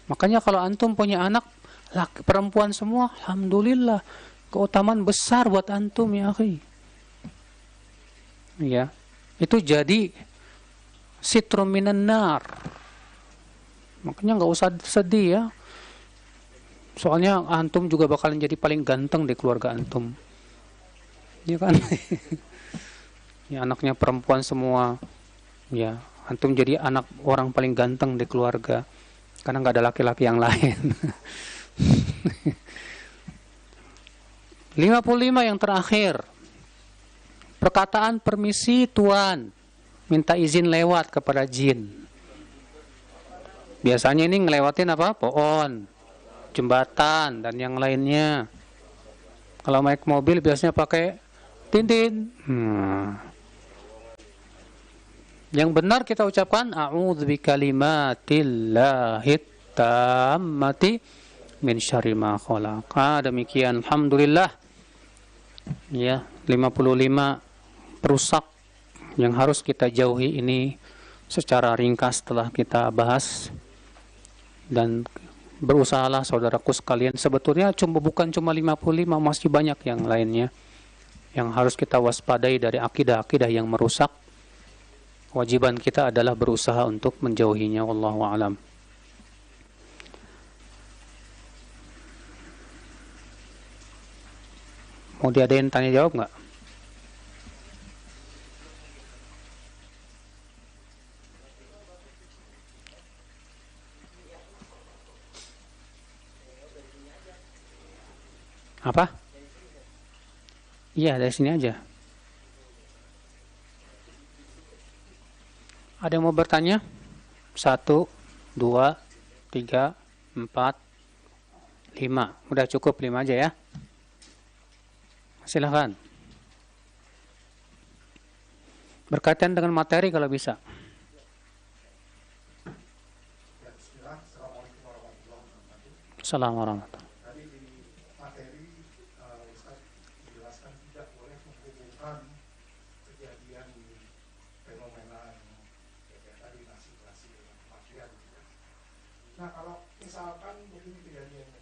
Makanya kalau antum punya anak laki perempuan semua, alhamdulillah, keutamaan besar buat antum ya akhi. Ya, itu jadi sitrum minan nar. Makanya nggak usah sedih ya. Soalnya antum juga bakalan jadi paling ganteng di keluarga antum. Ya kan? Ya anaknya perempuan semua. Ya, antum jadi anak orang paling ganteng di keluarga karena nggak ada laki-laki yang lain. 55 yang terakhir. Perkataan permisi Tuan, minta izin lewat kepada jin. Biasanya ini ngelewatin apa? Pohon, jembatan dan yang lainnya. Kalau naik mobil biasanya pakai tintin. Yang benar kita ucapkan a'udzu bikalimatillahi tammati min syarri ma khalaq. Demikian alhamdulillah. Ya, 55 perusak yang harus kita jauhi ini secara ringkas telah kita bahas. Dan berusahalah saudaraku sekalian, sebetulnya bukan cuma 55, masih banyak yang lainnya yang harus kita waspadai dari akidah-akidah yang merusak. Kewajiban kita adalah berusaha untuk menjauhinya. Wallahu a'lam. Mau diadain tanya jawab nggak? Apa? Iya, dari sini aja. Ada yang mau bertanya? 1, 2, 3, 4, 5. Udah cukup 5 aja ya. Silahkan. Berkaitan dengan materi kalau bisa. Assalamualaikum warahmatullahi wabarakatuh. Tadi di materi Ustaz dijelaskan tidak boleh menghubungkan kejadian fenomena yang kayak tadi nasi dengan kematian. Nah kalau misalkan begini kejadiannya,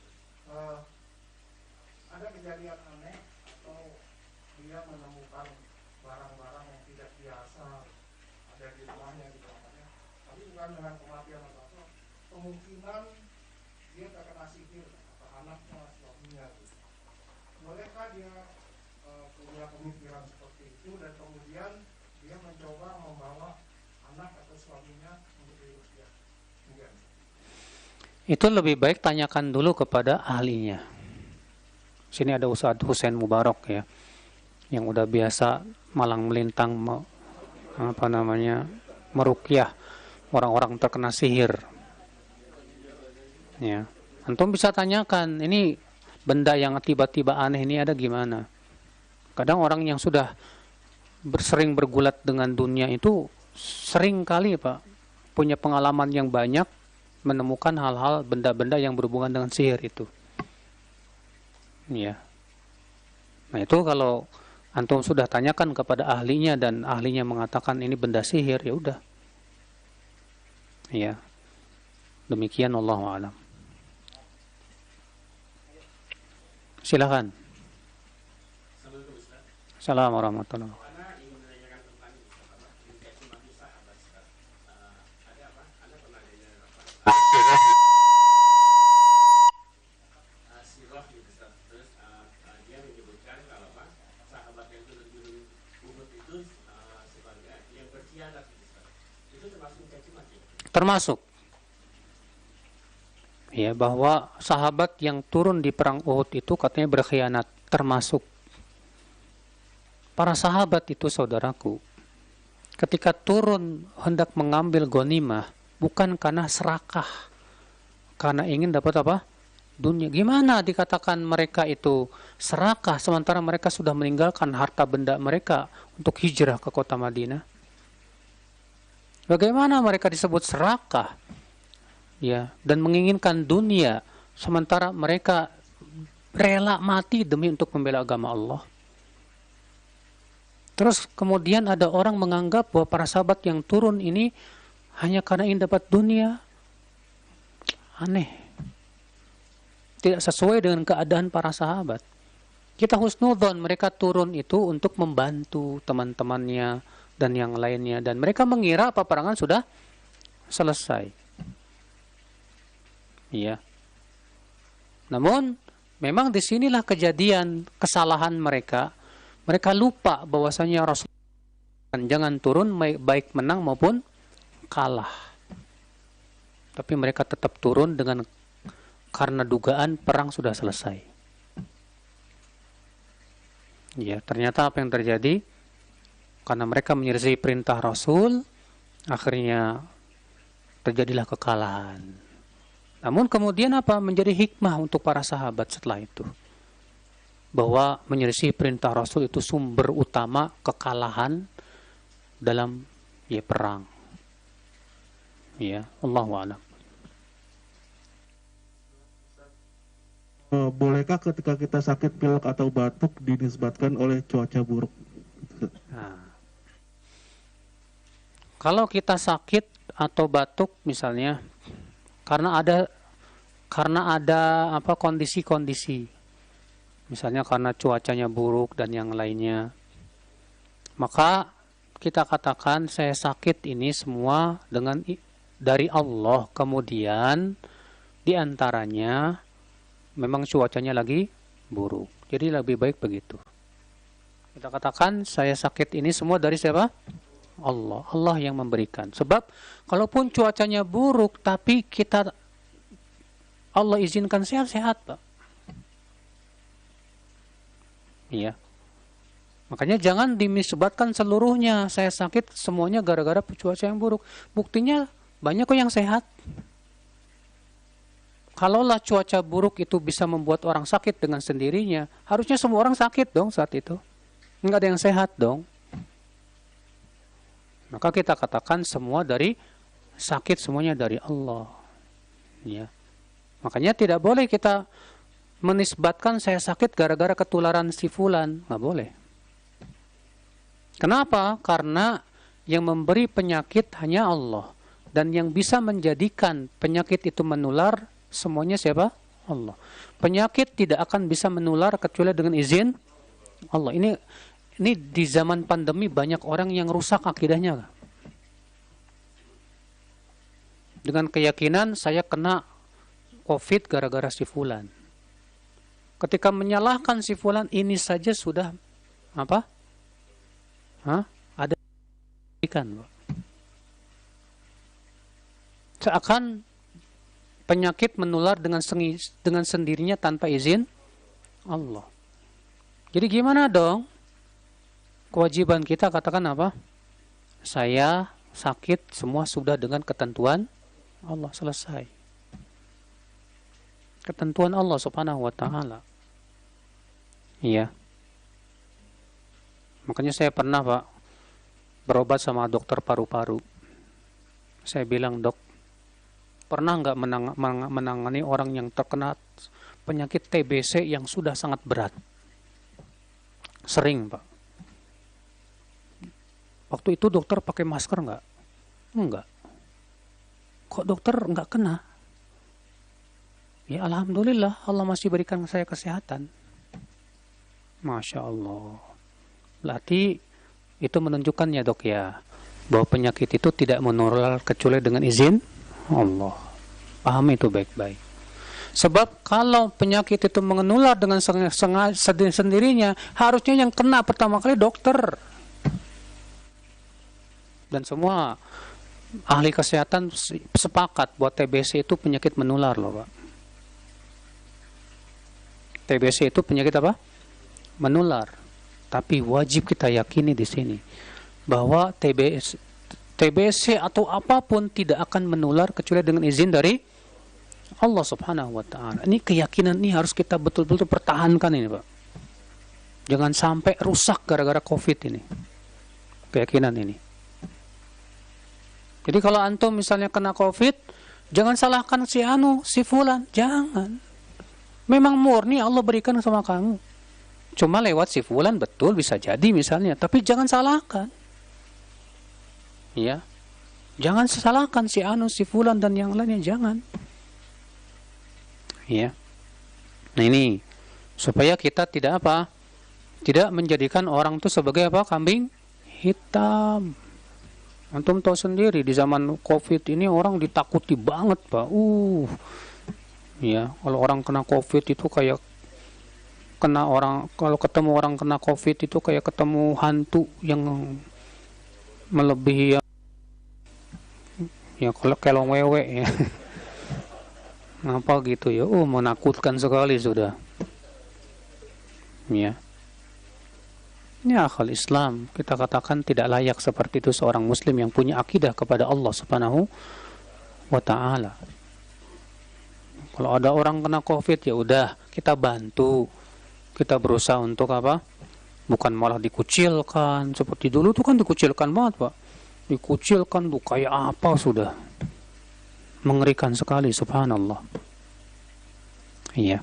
ada kejadian aneh atau dia menemukan barang-barang yang tidak biasa ada di rumahnya di belakangnya, tapi bukan dengan kematian atau apa, kemungkinan dia terkena sihir atau anaknya suaminya gitu. Bolehkah dia punya pemikiran seperti itu dan kemudian dia mencoba membawa anak atau suaminya untuk diruqyah? Itu lebih baik tanyakan dulu kepada ahlinya. Sini ada Ustadz Husain Mubarak ya, yang udah biasa malang melintang meruqyah orang-orang terkena sihir. Ya, antum bisa tanyakan, ini benda yang tiba-tiba aneh ini ada gimana? Kadang orang yang sudah sering bergulat dengan dunia itu sering kali Pak punya pengalaman yang banyak menemukan hal-hal benda-benda yang berhubungan dengan sihir itu. Ya. Nah itu kalau antum sudah tanyakan kepada ahlinya dan ahlinya mengatakan ini benda sihir, ya udah. Ya. Demikian Allahu a'lam. Silakan. Assalamualaikum warahmatullahi wabarakatuh. Termasuk ya bahwa sahabat yang turun di perang Uhud itu katanya berkhianat, termasuk. Para sahabat itu saudaraku, ketika turun hendak mengambil ghanimah bukan karena serakah, karena ingin dapat apa? Dunia. Gimana dikatakan mereka itu serakah sementara mereka sudah meninggalkan harta benda mereka untuk hijrah ke kota Madinah? Bagaimana mereka disebut serakah? Ya, dan menginginkan dunia sementara mereka rela mati demi untuk membela agama Allah. Terus kemudian ada orang menganggap bahwa para sahabat yang turun ini hanya karena ingin dapat dunia. Aneh. Tidak sesuai dengan keadaan para sahabat. Kita husnudzon, mereka turun itu untuk membantu teman-temannya dan yang lainnya, dan mereka mengira peperangan sudah selesai. Iya. Namun memang disinilah kejadian kesalahan mereka. Mereka lupa bahwasanya Rasulullah jangan turun baik menang maupun kalah. Tapi mereka tetap turun dengan karena dugaan perang sudah selesai. Ya, ternyata apa yang terjadi? Karena mereka menyelisih perintah Rasul, akhirnya terjadilah kekalahan. Namun kemudian apa? Menjadi hikmah untuk para sahabat setelah itu. Bahwa menyelisih perintah Rasul itu sumber utama kekalahan dalam perang. Ya, Allahu a'lam. Bolehkah ketika kita sakit pilek atau batuk dinisbatkan oleh cuaca buruk? Nah, kalau kita sakit atau batuk misalnya karena ada kondisi-kondisi, misalnya karena cuacanya buruk dan yang lainnya, maka kita katakan saya sakit ini semua dari Allah. Kemudian diantaranya memang cuacanya lagi buruk. Jadi lebih baik begitu. Kita katakan saya sakit ini semua dari siapa? Allah. Allah yang memberikan. Sebab kalaupun cuacanya buruk tapi kita Allah izinkan sehat-sehat, Pak. Iya. Makanya jangan dinisbatkan seluruhnya saya sakit semuanya gara-gara cuaca yang buruk. Buktinya banyak kok yang sehat. Kalaulah cuaca buruk itu bisa membuat orang sakit dengan sendirinya, harusnya semua orang sakit dong saat itu. Enggak ada yang sehat dong. Maka kita katakan semua dari sakit semuanya dari Allah. Ya. Makanya tidak boleh kita menisbatkan saya sakit gara-gara ketularan si fulan, nggak boleh. Kenapa? Karena yang memberi penyakit hanya Allah, dan yang bisa menjadikan penyakit itu menular semuanya siapa? Allah. Penyakit tidak akan bisa menular kecuali dengan izin Allah. Ini di zaman pandemi banyak orang yang rusak akidahnya. Dengan keyakinan saya kena COVID gara-gara si fulan. Ketika menyalahkan si fulan ini saja sudah apa? Ada ikan. Seakan penyakit menular dengan sendirinya tanpa izin Allah. Jadi gimana dong? Kewajiban kita katakan apa? Saya sakit semua sudah dengan ketentuan Allah, selesai. Ketentuan Allah Subhanahu wa taala. Iya. Makanya saya pernah, Pak, berobat sama dokter paru-paru. Saya bilang, "Dok, pernah nggak menangani orang yang terkena penyakit TBC yang sudah sangat berat?" Sering, Pak. Waktu itu dokter pakai masker nggak? Enggak. Kok dokter nggak kena? Ya alhamdulillah, Allah masih berikan saya kesehatan. Masya Allah. Berarti itu menunjukkan ya dok ya, bahwa penyakit itu tidak menular kecuali dengan izin Allah. Paham itu baik-baik. Sebab kalau penyakit itu menular dengan sendirinya, harusnya yang kena pertama kali dokter. Dan semua ahli kesehatan sepakat bahwa TBC itu penyakit menular loh, Pak. TBC itu penyakit apa? Menular. Tapi wajib kita yakini di sini bahwa TBC atau apapun tidak akan menular kecuali dengan izin dari Allah Subhanahu wa taala. Ini keyakinan ini harus kita betul-betul pertahankan ini, Pak. Jangan sampai rusak gara-gara Covid ini. Keyakinan ini. Jadi kalau antum misalnya kena Covid, jangan salahkan si fulan, jangan. Memang murni Allah berikan sama kamu. Cuma lewat si fulan betul bisa jadi misalnya, tapi jangan salahkan. Ya. Jangan salahkan si fulan dan yang lainnya, jangan. Ya. Nah ini supaya kita tidak apa? Tidak menjadikan orang itu sebagai apa? Kambing hitam. Antum tahu sendiri di zaman Covid ini orang ditakuti banget, Pak. Ya, kalau orang kena Covid itu kayak kalau ketemu orang kena Covid itu kayak ketemu hantu yang melebihi ya kalau kelong wewe ya. Apa gitu ya? Menakutkan sekali sudah. Ya. Ya, akal Islam, kita katakan tidak layak seperti itu seorang muslim yang punya akidah kepada Allah Subhanahu wa taala. Kalau ada orang kena Covid ya udah, kita bantu. Kita berusaha untuk apa? Bukan malah dikucilkan. Seperti dulu tuh kan dikucilkan banget, Pak. Dikucilkan tuh kayak apa sudah. Mengerikan sekali, subhanallah. Iya.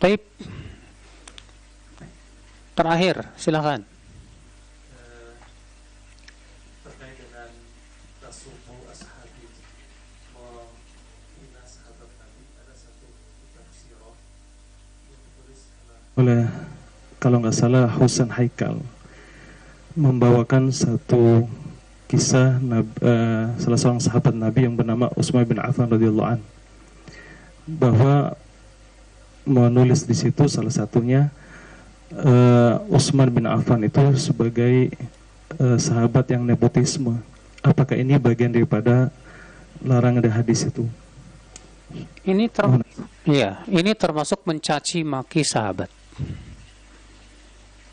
Baik. Terakhir, silakan. Terkait dengan tasawuf ashabi, menghina sahabat Nabi, ada satu kitab sirah yang ditulis oleh, kalau nggak salah, Husain Haikal, membawakan satu kisah salah seorang sahabat Nabi yang bernama Utsman bin Affan radhiyallahu an. bahwa menulis di situ salah satunya Utsman bin Affan itu sebagai sahabat yang nepotisme. Apakah ini bagian daripada larangan dari hadis itu? Ini termasuk mencaci maki sahabat,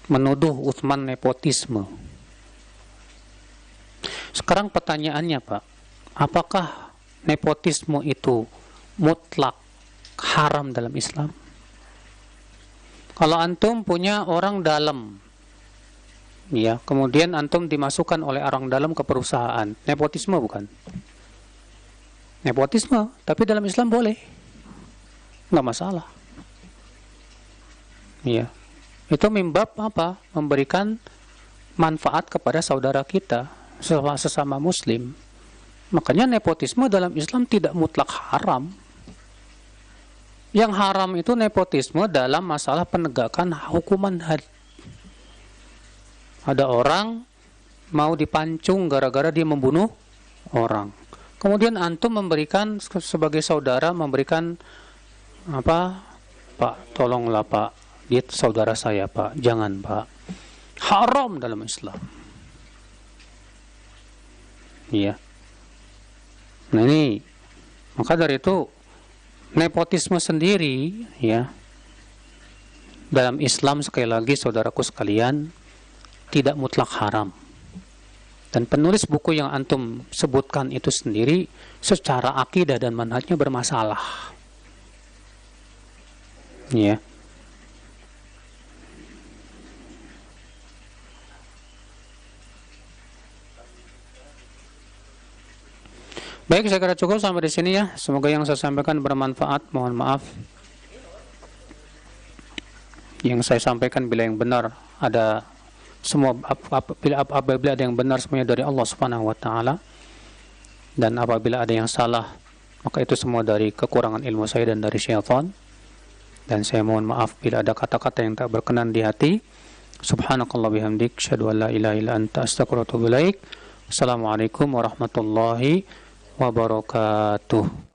menuduh Utsman nepotisme. Sekarang pertanyaannya, Pak, apakah nepotisme itu mutlak haram dalam Islam? Kalau antum punya orang dalam, ya, kemudian antum dimasukkan oleh orang dalam ke perusahaan, nepotisme bukan? Nepotisme, tapi dalam Islam boleh, nggak masalah. Ya, itu mimbab apa? Memberikan manfaat kepada saudara kita, sesama Muslim. Makanya nepotisme dalam Islam tidak mutlak haram. Yang haram itu nepotisme dalam masalah penegakan hukuman had. Ada orang mau dipancung gara-gara dia membunuh orang. Kemudian antum memberikan sebagai saudara, memberikan apa? Pak, tolonglah Pak, dia saudara saya Pak, jangan Pak. Haram dalam Islam. Iya. Nah ini, maka dari itu nepotisme sendiri, ya, dalam Islam sekali lagi saudaraku sekalian tidak mutlak haram. Dan penulis buku yang antum sebutkan itu sendiri secara akidah dan manhajnya bermasalah. Ya. Baik, saya kira cukup sampai di sini ya. Semoga yang saya sampaikan bermanfaat. Mohon maaf yang saya sampaikan bila yang benar ada semua, apabila ada yang benar semuanya dari Allah Subhanahu wa taala, dan apabila ada yang salah maka itu semua dari kekurangan ilmu saya dan dari syaitan. Dan saya mohon maaf bila ada kata-kata yang tak berkenan di hati. Subhanakallah bihamdik, asyhadu an la ilaha illa anta, astaghfiruka wa atubu ilaik. Assalamualaikum warahmatullahi wabarakatuh.